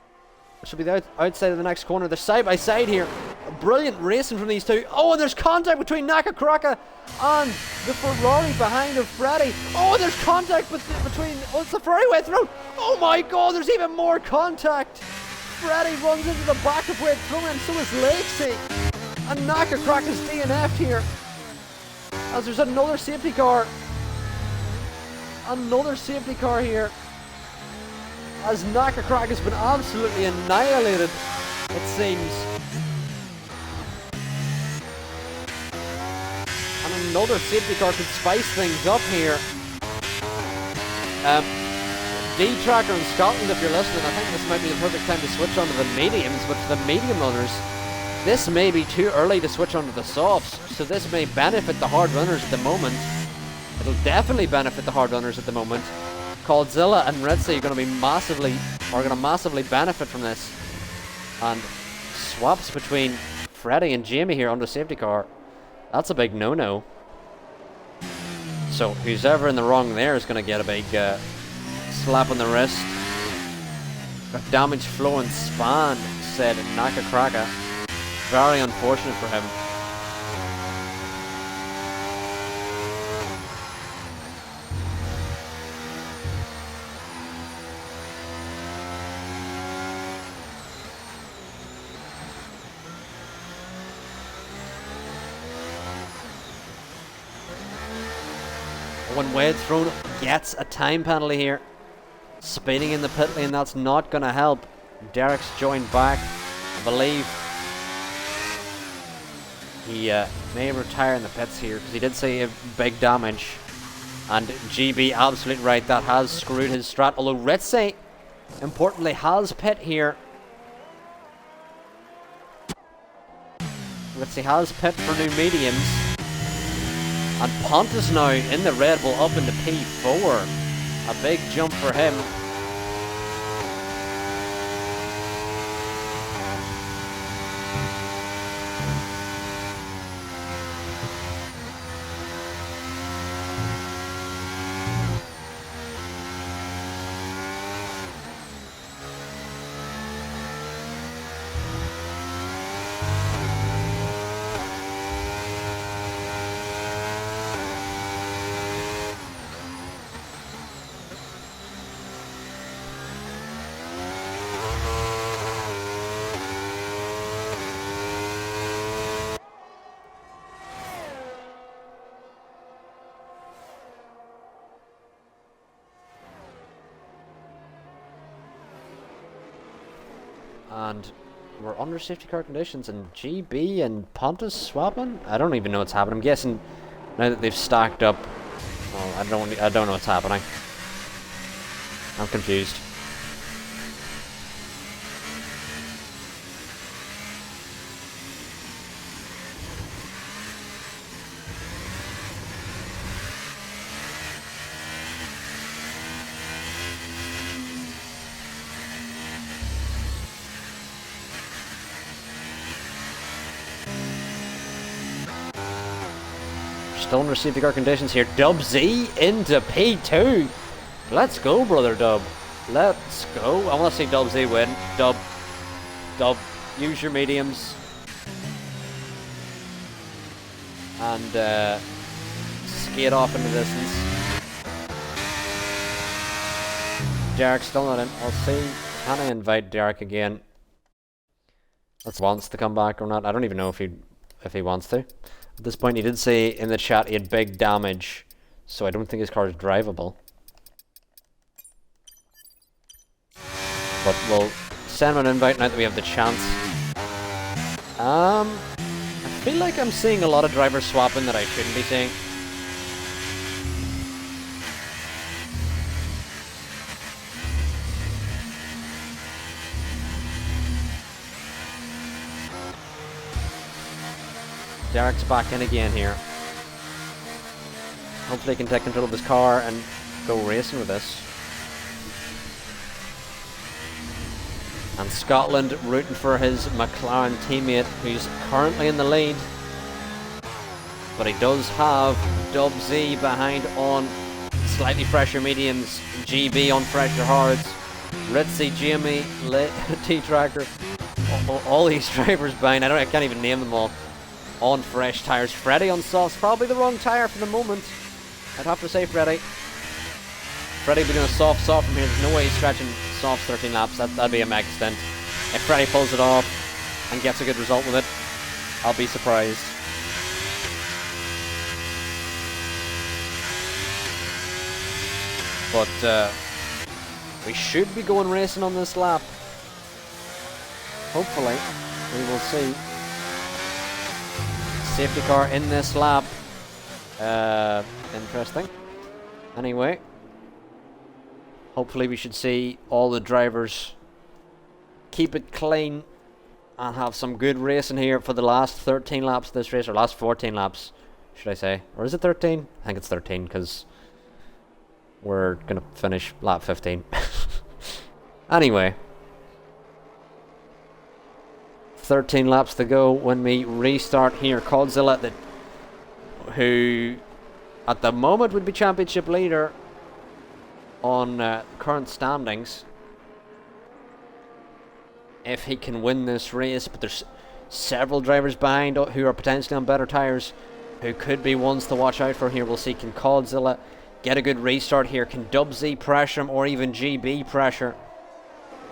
It should be the outside of the next corner. They're side by side here. A brilliant racing from these two. Oh, and there's contact between Naka Kraka and the Ferrari behind of Freddy. Oh, and there's contact between... Oh, it's the Ferrari way through. Oh my god, there's even more contact. Freddy runs into the back of Wade Throne, and so is Lakesy. And Naka Kraka's DNF'd here, as there's another safety car. Another safety car here, as Naka Kraka has been absolutely annihilated, it seems. And another safety car could spice things up here. D-Tracker in Scotland, if you're listening, I think this might be the perfect time to switch on to the mediums, but for the medium runners, this may be too early to switch onto the softs, so this may benefit the hard runners at the moment. It'll definitely benefit the hard runners at the moment. Coldzilla and Ritzy are going to massively benefit from this. And swaps between Freddy and Jamie here on the safety car. That's a big no-no. So who's ever in the wrong there is going to get a big slap on the wrist. Got damage flow and span, said Naka Kraka. Very unfortunate for him. When Wade Throne gets a time penalty here, spinning in the pit lane, that's not going to help. Derek's joined back, I believe. He may retire in the pits here because he did say big damage. And GB absolutely right, that has screwed his strat. Although Ritzy, importantly, has pit here. Ritzy has pit for new mediums. And Pontus now in the Red Bull up into P4. A big jump for him. And we're under safety car conditions, and GB and Pontus swapping? I don't even know what's happening. I'm guessing now that they've stacked up. Well, I don't know what's happening. I'm confused. Still under safety car conditions here. Dub Z into P2. Let's go, brother Dub. Let's go. I want to see Dub Z win. Dub, use your mediums. And skate off into the distance. Derek's still not in. I'll see. Can I invite Derek again? That's wants to come back or not. I don't even know if he wants to. At this point, he did say in the chat he had big damage, so I don't think his car is drivable. But we'll send him an invite now that we have the chance. I feel like I'm seeing a lot of drivers swapping that I shouldn't be seeing. Derek's back in again here. Hopefully he can take control of his car and go racing with this. And Scotland rooting for his McLaren teammate who's currently in the lead. But he does have Dub Z behind on slightly fresher mediums, GB on fresher hards, Ritzy, Jamie, T-Tracker, all these drivers behind. I can't even name them all. On fresh tyres. Freddy on softs. Probably the wrong tyre for the moment. I'd have to say Freddy. Freddy be doing a soft from here. There's no way he's stretching softs 13 laps. That'd be a mega stint. If Freddy pulls it off and gets a good result with it, I'll be surprised. But we should be going racing on this lap. Hopefully. We will see. Safety car in this lap. Interesting. Anyway, hopefully we should see all the drivers keep it clean and have some good racing here for the last 13 laps of this race, or last 14 laps, should I say. Or is it 13? I think it's 13, because we're going to finish lap 15. Anyway. 13 laps to go when we restart here. Coldzilla, who at the moment would be championship leader on current standings, if he can win this race. But there's several drivers behind who are potentially on better tyres, who could be ones to watch out for here. We'll see, can Coldzilla get a good restart here? Can Dubsy pressure him, or even GB pressure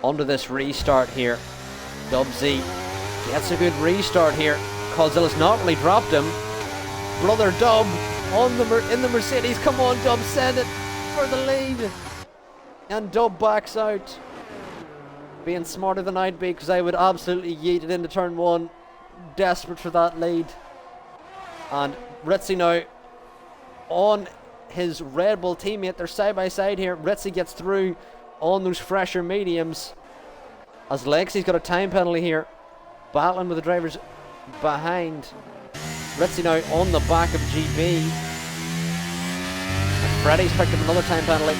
onto this restart here? Dubsy gets a good restart here. Coldzilla's not really dropped him. Brother Dub in the Mercedes. Come on, Dub, send it for the lead. And Dub backs out. Being smarter than I'd be, because I would absolutely yeet it into turn 1. Desperate for that lead. And Ritzy now on his Red Bull teammate. They're side by side here. Ritzy gets through on those fresher mediums, as Lexi's got a time penalty here, battling with the drivers behind. Ritzy now on the back of GB. And Freddy's picked up another time penalty.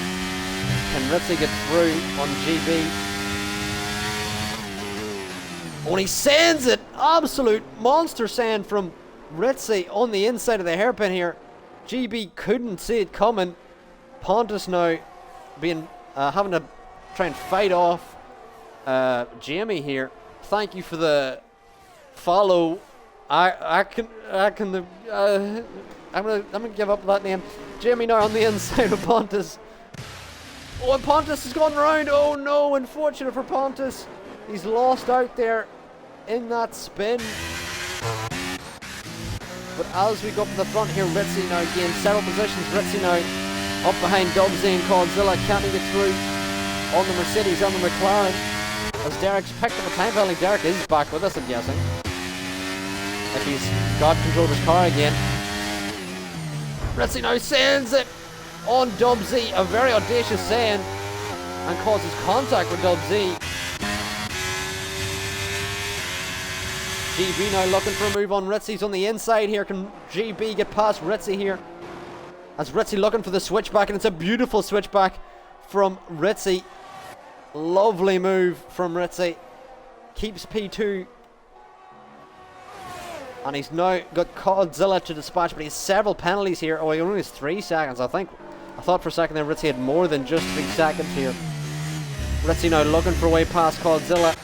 Can Ritzy get through on GB? When he sends it, absolute monster send from Ritzy on the inside of the hairpin here. GB couldn't see it coming. Pontus now being having to try and fight off Jamie here. Thank you for the follow. I'm gonna give up that name. Jamie now on the inside of Pontus. Oh, and Pontus has gone round. Oh no, unfortunate for Pontus. He's lost out there in that spin. But as we go up to the front here, Ritzy now gains several positions. Ritzy now up behind Dubsy and Coldzilla. Can't he get through on the Mercedes and the McLaren? As Derek's picked up a time penalty. Derek is back with us, I'm guessing, if he's got control of his car again. Ritzy now sends it on Dubsy. A very audacious send, and causes contact with Dubsy. GB now looking for a move on Ritzy's on the inside here. Can GB get past Ritzy here? As Ritzy looking for the switchback, and it's a beautiful switchback from Ritzy. Lovely move from Ritzy. Keeps P2. And he's now got Coldzilla to dispatch, but he has several penalties here. Oh, he only has 3 seconds, I think. I thought for a second there Ritzy had more than just 3 seconds here. Ritzy now looking for a way past Coldzilla,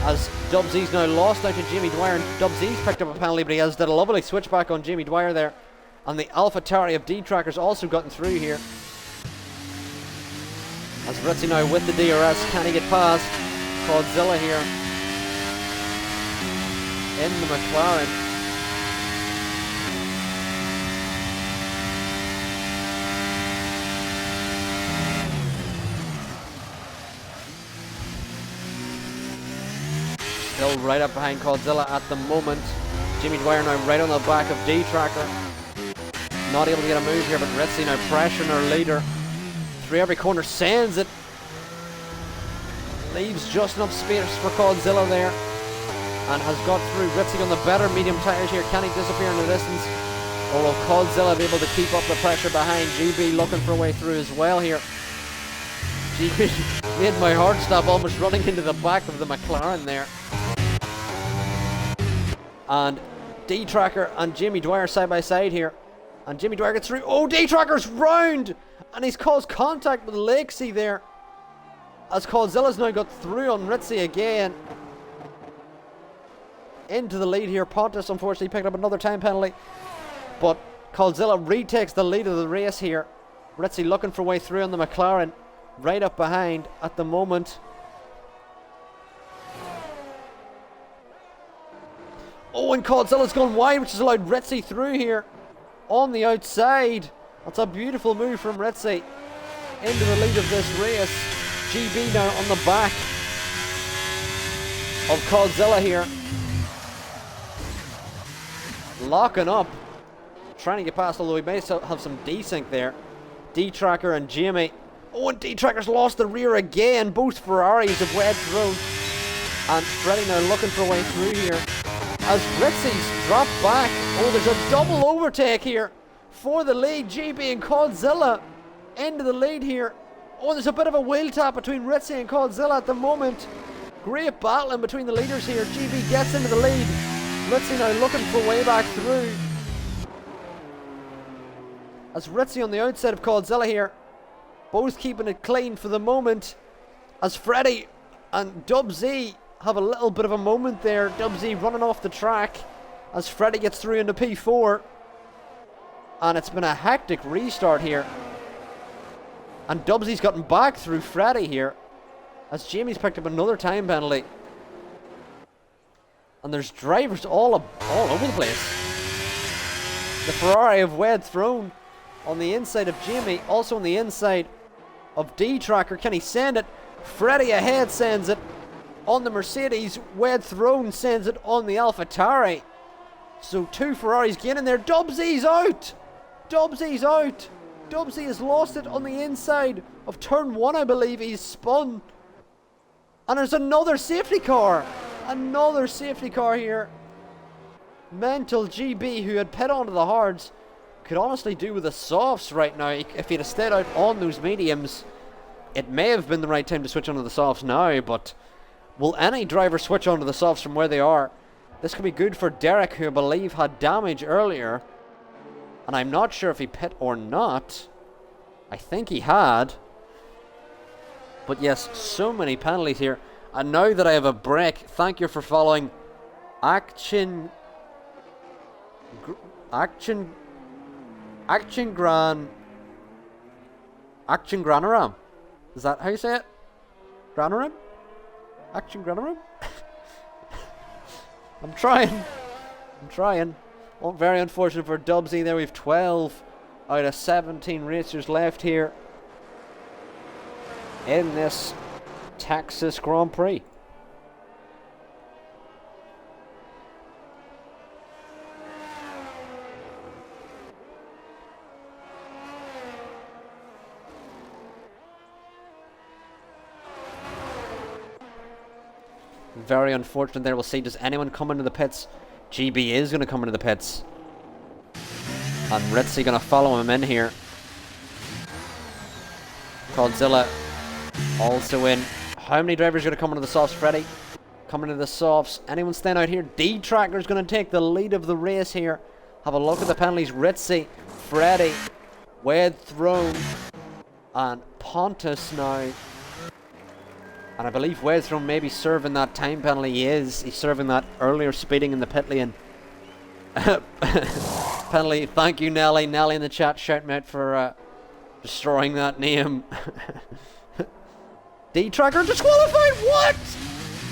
as Dubsy's now lost out to Jamie Dwyer, and Dubsy's picked up a penalty, but he has did a lovely switchback on Jamie Dwyer there. And the AlphaTauri of D-Trackers also gotten through here. As Ritzy now with the DRS, can he get past Coldzilla here in the McLaren? Still right up behind Coldzilla at the moment. Jamie Dwyer now right on the back of D-Tracker. Not able to get a move here, but Ritzy now pressuring our leader through every corner, sends it. Leaves just enough space for Coldzilla there, and has got through. Ritzy on the better medium tyres here. Can he disappear in the distance, or will Coldzilla be able to keep up the pressure behind? GB looking for a way through as well here. GB made my heart stop, almost running into the back of the McLaren there. And D-Tracker and Jamie Dwyer side by side here. And Jamie Dwyer gets through. Oh, D-Tracker's round! And he's caused contact with Lakesy there, as Coldzilla's now got through on Ritzy again. Into the lead here. Pontus unfortunately picked up another time penalty, but Coldzilla retakes the lead of the race here. Ritzy looking for a way through on the McLaren, right up behind at the moment. Oh, and Coldzilla's gone wide, which has allowed Ritzy through here on the outside. That's a beautiful move from Ritzy into the lead of this race. GB now on the back of Coldzilla here, locking up, trying to get past, although he may have some desync there. D-Tracker and Jamie. Oh, and D-Tracker's lost the rear again. Both Ferraris have wedged through. And Freddie now looking for a way through here. As Ritzy's dropped back. Oh, there's a double overtake here for the lead. GB and Codzilla into the lead here. Oh, there's a bit of a wheel tap between Ritzy and Codzilla at the moment. Great battling between the leaders here. GB gets into the lead. Ritzy now looking for a way back through. As Ritzy on the outside of Codzilla here. Both keeping it clean for the moment. As Freddie and Dub Z have a little bit of a moment there. Dub Z running off the track as Freddie gets through into P4. And it's been a hectic restart here. And Dub Z's gotten back through Freddie here as Jamie's picked up another time penalty. And there's drivers all over the place. The Ferrari of Wed Throne on the inside of Jamie, also on the inside of D-Tracker. Can he send it? Freddie ahead sends it on the Mercedes. Wed Throne sends it on the AlphaTauri. So two Ferraris getting there. Dub Z's out. Dub Z's out. Dub Z has lost it on the inside of turn 1, I believe. He's spun. And there's another safety car. Another safety car here. Mental GB, who had pit onto the hards, could honestly do with the softs right now. If he'd have stayed out on those mediums, it may have been the right time to switch onto the softs now, but will any driver switch onto the softs from where they are? This could be good for Derek, who I believe had damage earlier. And I'm not sure if he pit or not. I think he had. But yes, so many penalties here. And now that I have a break, thank you for following Action Granaram. Is that how you say it? Granaram? Action Granaram? I'm trying. Oh, very unfortunate for Dub Z there. We have 12 out of 17 racers left here in this Texas Grand Prix. Very unfortunate there. We'll see, does anyone come into the pits? GB is going to come into the pits. And Ritzy going to follow him in here. Codzilla also in. How many drivers are going to come into the softs? Freddie coming into the softs. Anyone staying out here? D-Tracker is going to take the lead of the race here. Have a look at the penalties. Ritzy, Freddie, Wed Throne, and Pontus now. And I believe Wed Throne may be serving that time penalty. He is. He's serving that earlier speeding in the pit lane penalty. Thank you, Nelly. Nelly in the chat shouting out for destroying that name. D-Tracker disqualified. What?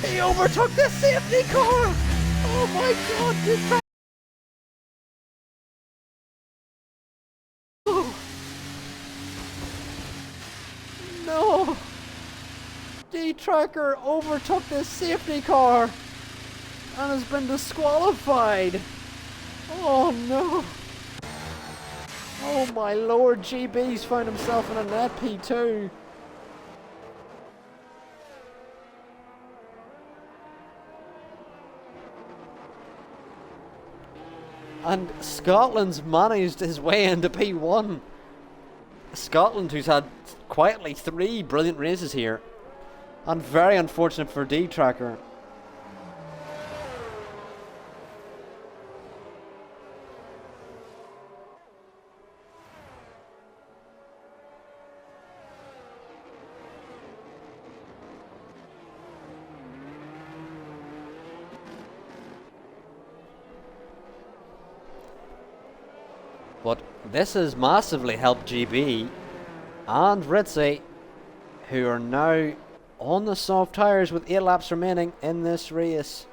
He overtook the safety car. Oh my God, D-Tracker. Oh. No. D-Tracker overtook this safety car and has been disqualified. Oh no. Oh my lord, GB's found himself in a net P2. And Scotland's managed his way into P1. Scotland, who's had quietly 3 brilliant races here. And very unfortunate for D-Tracker. But this has massively helped GB and Ritzy, who are now on the soft tyres with 8 laps remaining in this race.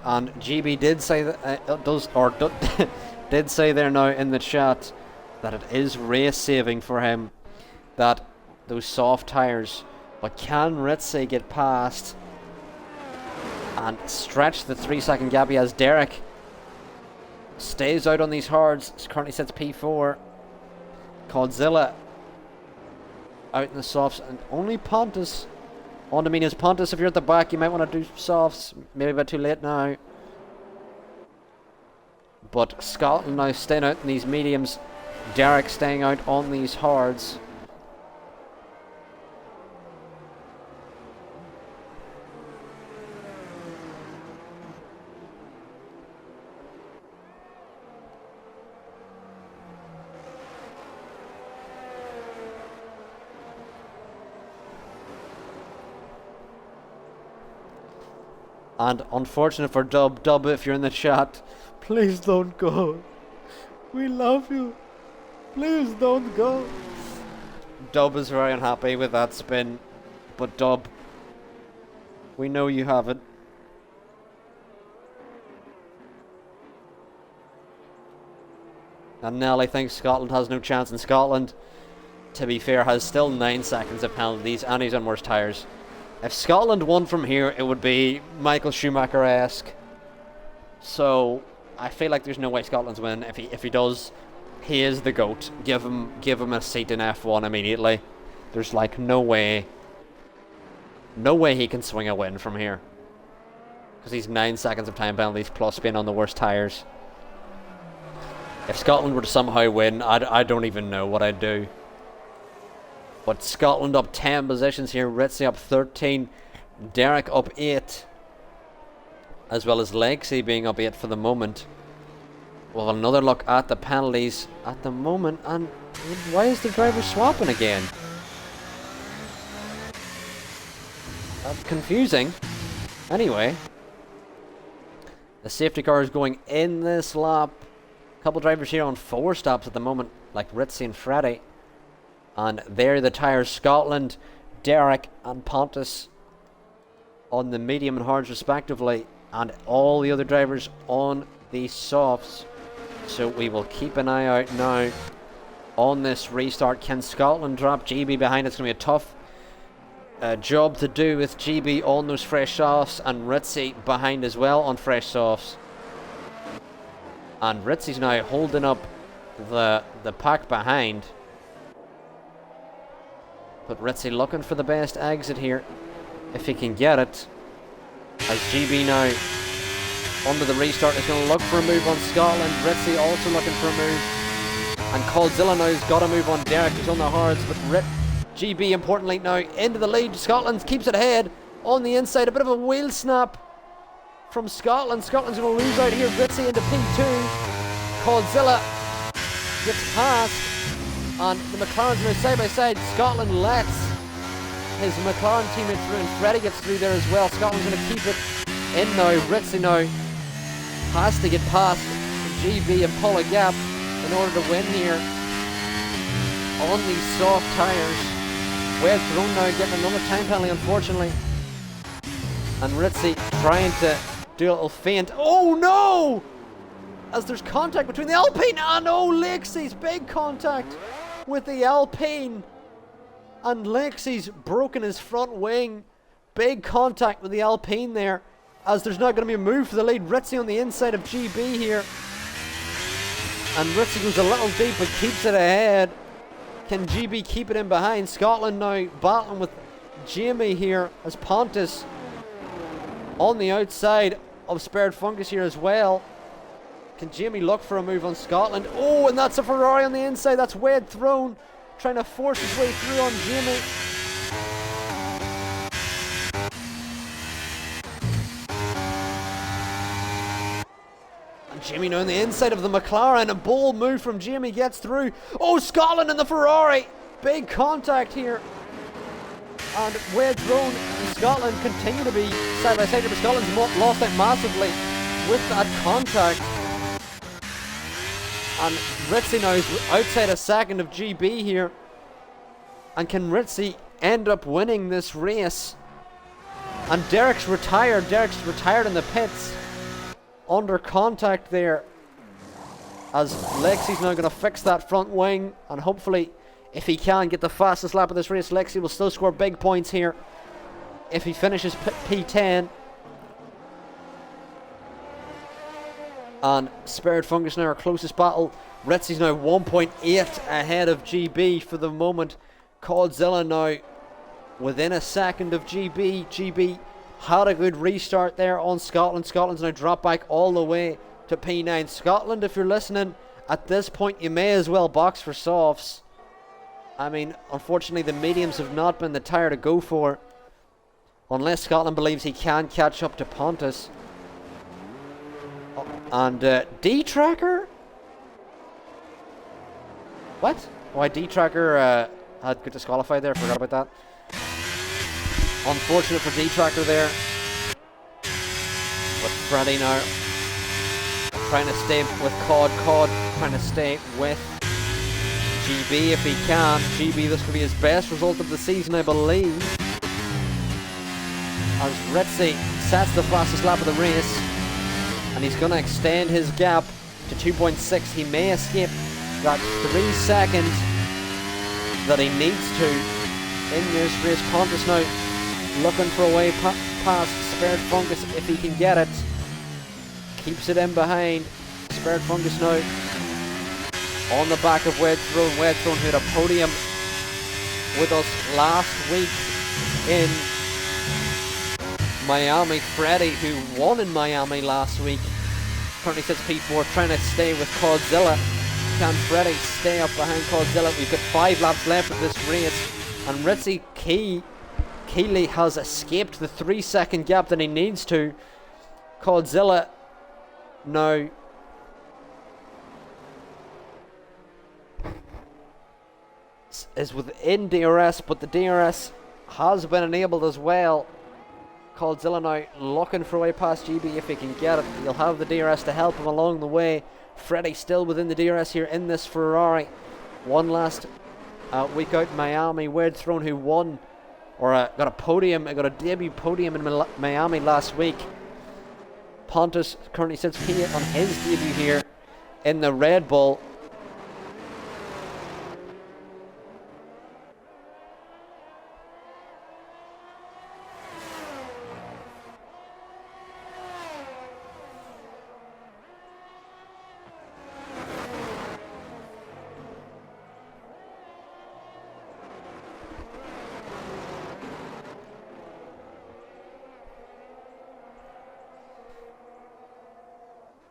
And GB did say that did say there now in the chat that it is race saving for him, that those soft tyres. But can Ritzy get past and stretch the 3-second gap he has? Derek stays out on these hards. Currently sets P4. Godzilla out in the softs, and only Pontus on the mediums. Pontus, if you're at the back, you might want to do softs. Maybe a bit too late now. But Scotland now staying out in these mediums. Derek staying out on these hards. And unfortunate for Dub, if you're in the chat, please don't go. We love you. Please don't go. Dub is very unhappy with that spin. But Dub, we know you have it. And Nelly thinks Scotland has no chance. And Scotland, to be fair, has still 9 seconds of penalties and he's on worse tyres. If Scotland won from here, it would be Michael Schumacher-esque. So I feel like there's no way Scotland's win. If he does, he is the GOAT. Give him a seat in F1 immediately. There's like no way he can swing a win from here. Because he's 9 seconds of time penalties plus being on the worst tyres. If Scotland were to somehow win, I don't even know what I'd do. But Scotland up 10 positions here. Ritzy up 13. Derek up 8. As well as Lexi being up 8 for the moment. We'll have another look at the penalties at the moment. And why is the driver swapping again? That's confusing. Anyway. The safety car is going in this lap. A couple drivers here on 4 stops at the moment. Like Ritzy and Freddie. And there are the tyres. Scotland, Derek and Pontus on the medium and hards respectively. And all the other drivers on the softs. So we will keep an eye out now on this restart. Can Scotland drop GB behind? It's going to be a tough job to do with GB on those fresh softs. And Ritzy behind as well on fresh softs. And Ritzy's now holding up the pack behind. But Ritzy looking for the best exit here, if he can get it. As GB now, under the restart, is going to look for a move on Scotland. Ritzy also looking for a move. And Coldzilla now has got a move on Derek, who's on the hards. But GB, importantly now, into the lead. Scotland keeps it ahead on the inside. A bit of a wheel snap from Scotland. Scotland's going to lose out here. Ritzy into P2. Coldzilla gets past. And the McLaren's now side by side. Scotland lets his McLaren teammate through, and Freddie gets through there as well. Scotland's going to keep it in now. Ritzy now has to get past GB and pull a gap in order to win here on these soft tyres. Webb thrown now, getting another time penalty, unfortunately. And Ritzy trying to do a little feint. Oh no! As there's contact between the Alpine and Lexy's big contact with the Alpine, and Lexy's broken his front wing. Big contact with the Alpine there, as there's not going to be a move for the lead. Ritzy on the inside of GB here, and Ritzy goes a little deep but keeps it ahead. Can GB keep it in behind? Scotland now battling with Jamie here, as Pontus on the outside of Spared Fungus here as well. Can Jamie look for a move on Scotland? Oh, and that's a Ferrari on the inside. That's Wade thrown, trying to force his way through on Jamie. And Jamie now on the inside of the McLaren. A bold move from Jamie gets through. Oh, Scotland and the Ferrari. Big contact here. And Wade thrown. And Scotland continue to be side by side, but Scotland's lost out massively with that contact. And Ritzy now is outside a second of GB here. And can Ritzy end up winning this race? And Derek's retired. Derek's retired in the pits. Under contact there. As Lexy's now going to fix that front wing. And hopefully, if he can get the fastest lap of this race, Lexy will still score big points here. If he finishes P10. And Spared Fungus now our closest battle. Ritzy's now 1.8 ahead of GB for the moment. Codzilla now within a second of GB. GB had a good restart there on Scotland. Scotland's now dropped back all the way to P9. Scotland, if you're listening, at this point you may as well box for softs. I mean, unfortunately the mediums have not been the tire to go for, unless Scotland believes he can catch up to Pontus. And D-Tracker? What? Why D-Tracker had got disqualified there, forgot about that. Unfortunate for D-Tracker there. But Freddy now trying to stay with Cod trying to stay with GB if he can. GB, this could be his best result of the season, I believe. As Ritzy sets the fastest lap of the race, and he's going to extend his gap to 2.6. He may escape that 3 seconds that he needs to in this race. Pontus now looking for a way past Spared Fungus if he can get it. Keeps it in behind. Spared Fungus now on the back of Wedge Throne. Wedge Throne who had a podium with us last week in Miami. Freddy, who won in Miami last week, currently sits P4, trying to stay with Codzilla. Can Freddy stay up behind Codzilla? We've got 5 laps left of this race, and Ritzy Keeley has escaped the 3 second gap that he needs to. Codzilla now is within DRS, but the DRS has been enabled as well. Codzilla now looking for a way past GB if he can get it. He'll have the DRS to help him along the way. Freddy still within the DRS here in this Ferrari. One last week out in Miami. Wedge Throne, who won or got a podium, got a debut podium in Miami last week. Pontus currently sits P8 on his debut here in the Red Bull.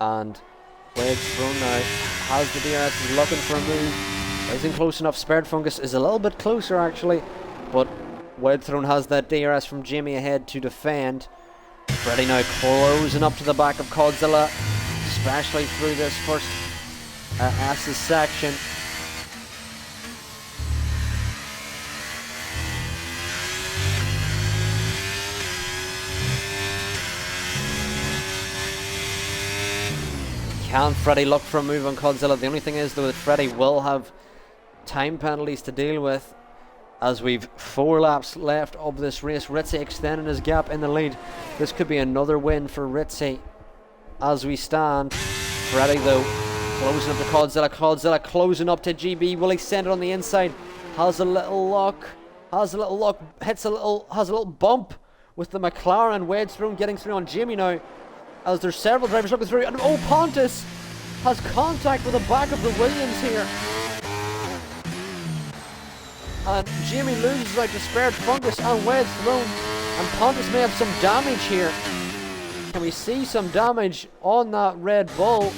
And Wedge Throne now has the DRS, is looking for a move, isn't close enough. Spared Fungus is a little bit closer actually, but Wedge Throne has that DRS from Jimmy ahead to defend. Freddy now closing up to the back of Codzilla, especially through this first S's section. Can Freddy look for a move on Codzilla? The only thing is though that Freddy will have time penalties to deal with, as we've 4 laps left of this race. Ritzy extending his gap in the lead. This could be another win for Ritzy as we stand. Freddy though closing up to Codzilla. Codzilla closing up to GB. Will he send it on the inside? Has a little luck. Has a little luck. Has a little bump with the McLaren. Wedge Throne getting through on Jimmy now, as there's several drivers looking through, and Pontus has contact with the back of the Williams here. And Jimmy loses out to Spared Fungus and Wedge Throne, and Pontus may have some damage here. Can we see some damage on that Red Bull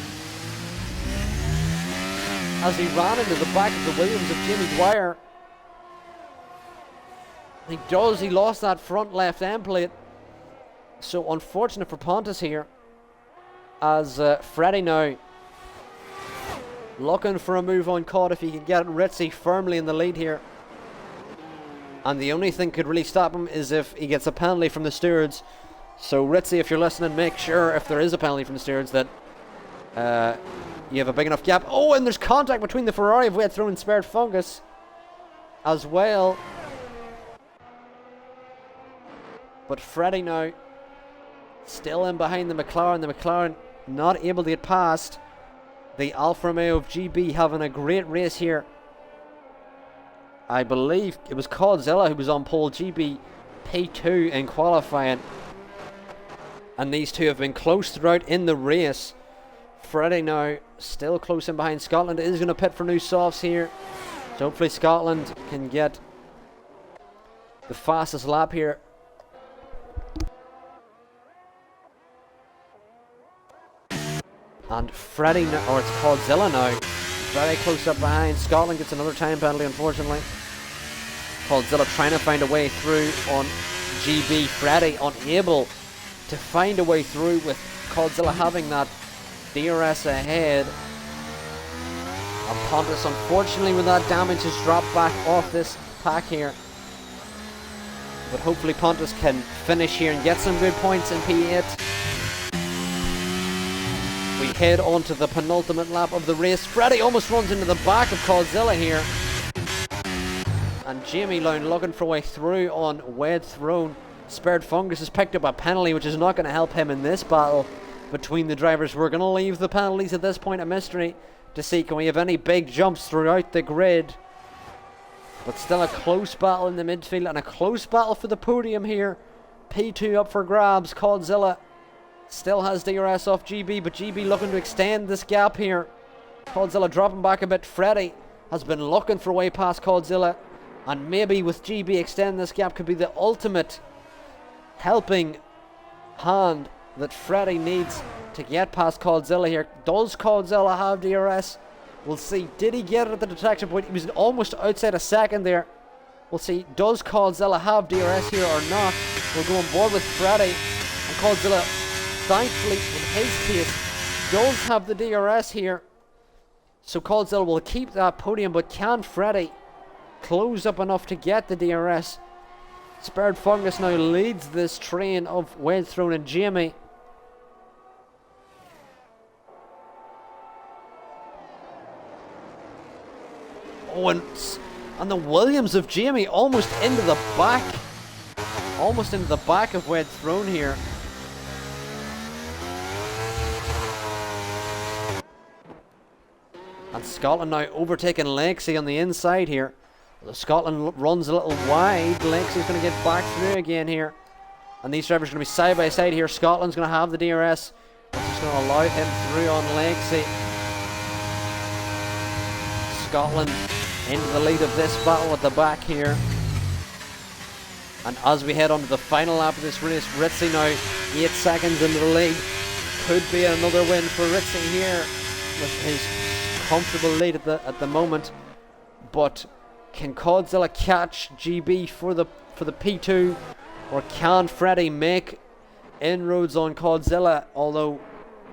as he ran into the back of the Williams of Jimmy Dwyer? He does, he lost that front left end plate. So unfortunate for Pontus here, as Freddy now looking for a move on Cod if he can get it. Ritzy firmly in the lead here, and the only thing could really stop him is if he gets a penalty from the stewards. So Ritzy, if you're listening, make sure if there is a penalty from the stewards that you have a big enough gap. Oh, and there's contact between the Ferrari of Wedge Throne and Spared Fungus as well. But Freddy now still in behind the McLaren. The McLaren not able to get past the Alfa Romeo of GB, having a great race here. I believe it was Codzilla who was on pole, GB P2 in qualifying. And these two have been close throughout in the race. Freddie now still close in behind. Scotland is going to pit for new softs here. So hopefully Scotland can get the fastest lap here. And Freddie, or it's Coldzilla now, very close up behind. Scotland gets another time penalty, unfortunately. Coldzilla trying to find a way through on GB. Freddie unable to find a way through with Coldzilla having that DRS ahead. And Pontus, unfortunately, with that damage, has dropped back off this pack here. But hopefully Pontus can finish here and get some good points in P8. We head on to the penultimate lap of the race. Freddie almost runs into the back of Coldzilla here. And Jamie Lown looking for a way through on Wed Throne. Spared Fungus has picked up a penalty, which is not going to help him in this battle between the drivers. We're going to leave the penalties at this point a mystery to see can we have any big jumps throughout the grid. But still a close battle in the midfield and a close battle for the podium here. P2 up for grabs. Coldzilla still has DRS off GB, but GB looking to extend this gap here. Coldzilla dropping back a bit. Freddie has been looking for a way past Coldzilla, and maybe with GB extending this gap could be the ultimate helping hand that Freddie needs to get past Coldzilla here. Does Coldzilla have DRS? We'll see. Did he get it at the detection point? He was almost outside a second there. We'll see. Does Coldzilla have DRS here or not? We'll go on board with Freddie. And Coldzilla, thankfully, in his case, does have the DRS here. So Coldzilla will keep that podium, but can Freddie close up enough to get the DRS? Spared Fungus now leads this train of Wed Throne and Jamie. Oh, and the Williams of Jamie almost into the back. Almost into the back of Wed Throne here. And Scotland now overtaking Lexi on the inside here. Scotland runs a little wide. Lexi's going to get back through again here. And these drivers are going to be side by side here. Scotland's going to have the DRS, which is going to allow him through on Lexi. Scotland into the lead of this battle at the back here. And as we head on to the final lap of this race, Ritzy now 8 seconds into the lead. Could be another win for Ritzy here with his comfortable lead at the moment. But can Coldzilla catch GB for the P2, or can Freddie make inroads on Coldzilla? Although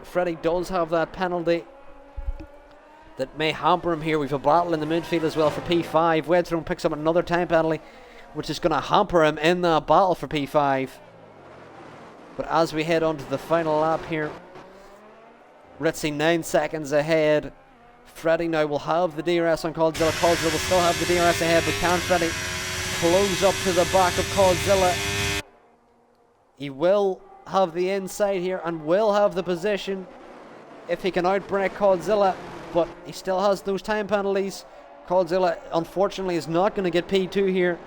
Freddie does have that penalty that may hamper him here. We've a battle in the midfield as well for P5. Wed Throne picks up another time penalty, which is going to hamper him in that battle for P5. But as we head on to the final lap here, Ritzy 9 seconds ahead. Freddie now will have the DRS on Coldzilla. Coldzilla will still have the DRS ahead, but can Freddie close up to the back of Coldzilla? He will have the inside here and will have the position if he can outbreak Coldzilla, but he still has those time penalties. Coldzilla unfortunately is not going to get P2 here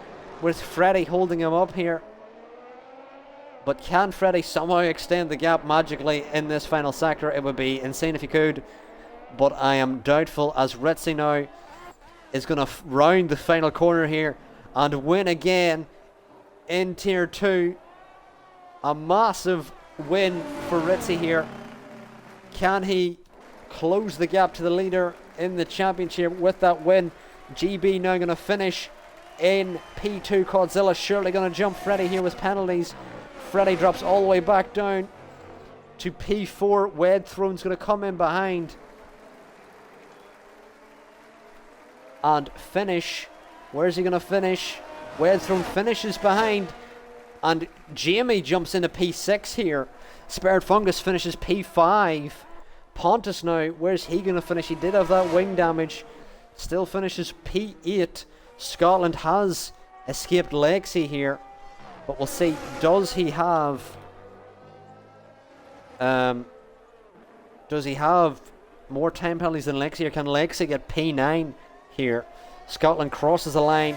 with Freddie holding him up here. But can Freddie somehow extend the gap magically in this final sector? It would be insane if he could, but I am doubtful, as Ritzy now is going to round the final corner here and win again in Tier 2. A massive win for Ritzy here. Can he close the gap to the leader in the championship with that win? GB now going to finish in P2. Coldzilla surely going to jump Freddie here with penalties. Freddie drops all the way back down to P4. Wed Throne's going to come in behind and finish. Where's he going to finish? Wed Throne finishes behind, and Jamie jumps into P6 here. Spared Fungus finishes P5. Pontus now, where's he going to finish? He did have that wing damage. Still finishes P8. Scotland has escaped Lexi here, but we'll see. Does he have more time penalties than Lexi, or can Lexi get P9 here? Scotland crosses the line,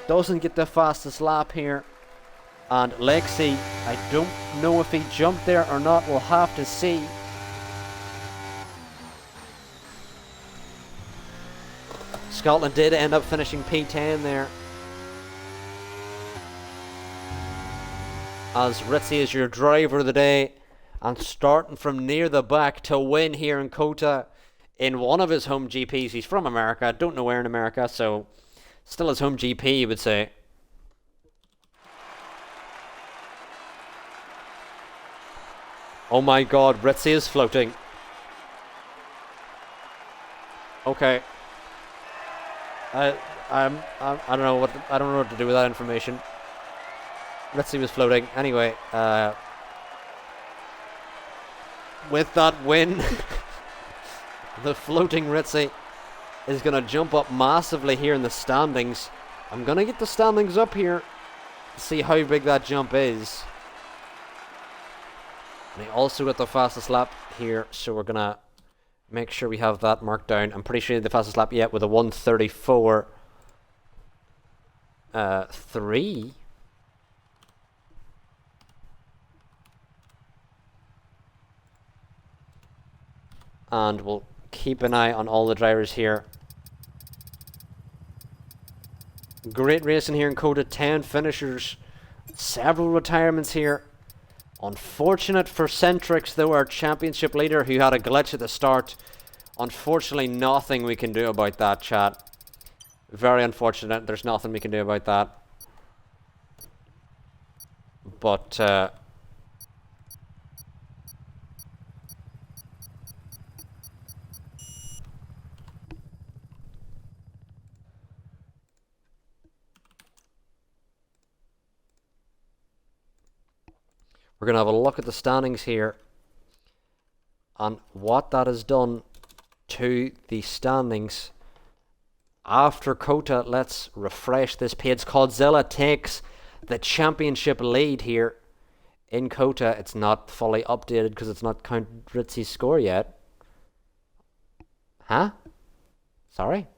doesn't get the fastest lap here, and Lexi, I don't know if he jumped there or not. We'll have to see. Scotland did end up finishing P10 there. As Ritzy is your driver of the day and starting from near the back to win here in COTA in one of his home GPs. He's from America. I don't know where in America, so still his home GP, you would say. Oh my god, Ritzy is floating. Okay. I don't know what to do with that information. Ritzy was floating. Anyway, with that win, the floating Ritzy is going to jump up massively here in the standings. I'm going to get the standings up here to see how big that jump is. And he also got the fastest lap here, so we're going to make sure we have that marked down. I'm pretty sure the fastest lap yet with a 1:34.3. And we'll keep an eye on all the drivers here. Great racing here in COTA. 10 finishers. Several retirements here. Unfortunate for Centrix, though, our championship leader, who had a glitch at the start. Unfortunately, nothing we can do about that, chat. Very unfortunate. There's nothing we can do about that. But, we're going to have a look at the standings here and what that has done to the standings after COTA. Let's refresh this page. Codzilla takes the championship lead here in COTA. It's not fully updated because it's not counted Ritzy's score yet. Huh? Sorry?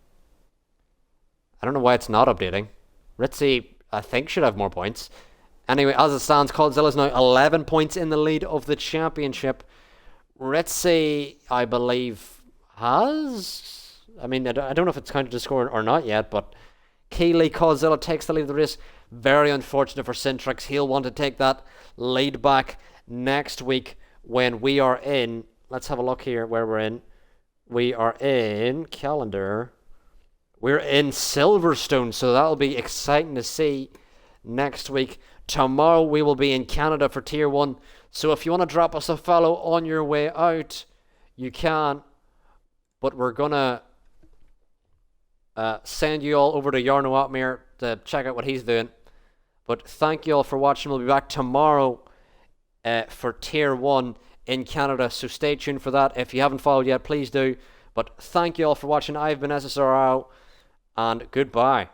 I don't know why it's not updating. Ritzy, I think, should have more points. Anyway, as it stands, Coldzilla is now 11 points in the lead of the championship. Ritzy, I believe, has... I mean, I don't know if it's counted to score or not yet, but Keeley Coldzilla takes the lead of the race. Very unfortunate for Centrix. He'll want to take that lead back next week when we are in... Let's have a look here where we're in. We are in calendar. We're in Silverstone, so that'll be exciting to see next week. Tomorrow we will be in Canada for Tier 1. So if you want to drop us a follow on your way out, you can. But we're going to send you all over to Jarno Otmere to check out what he's doing. But thank you all for watching. We'll be back tomorrow for Tier 1 in Canada. So stay tuned for that. If you haven't followed yet, please do. But thank you all for watching. I've been SSRO, and goodbye.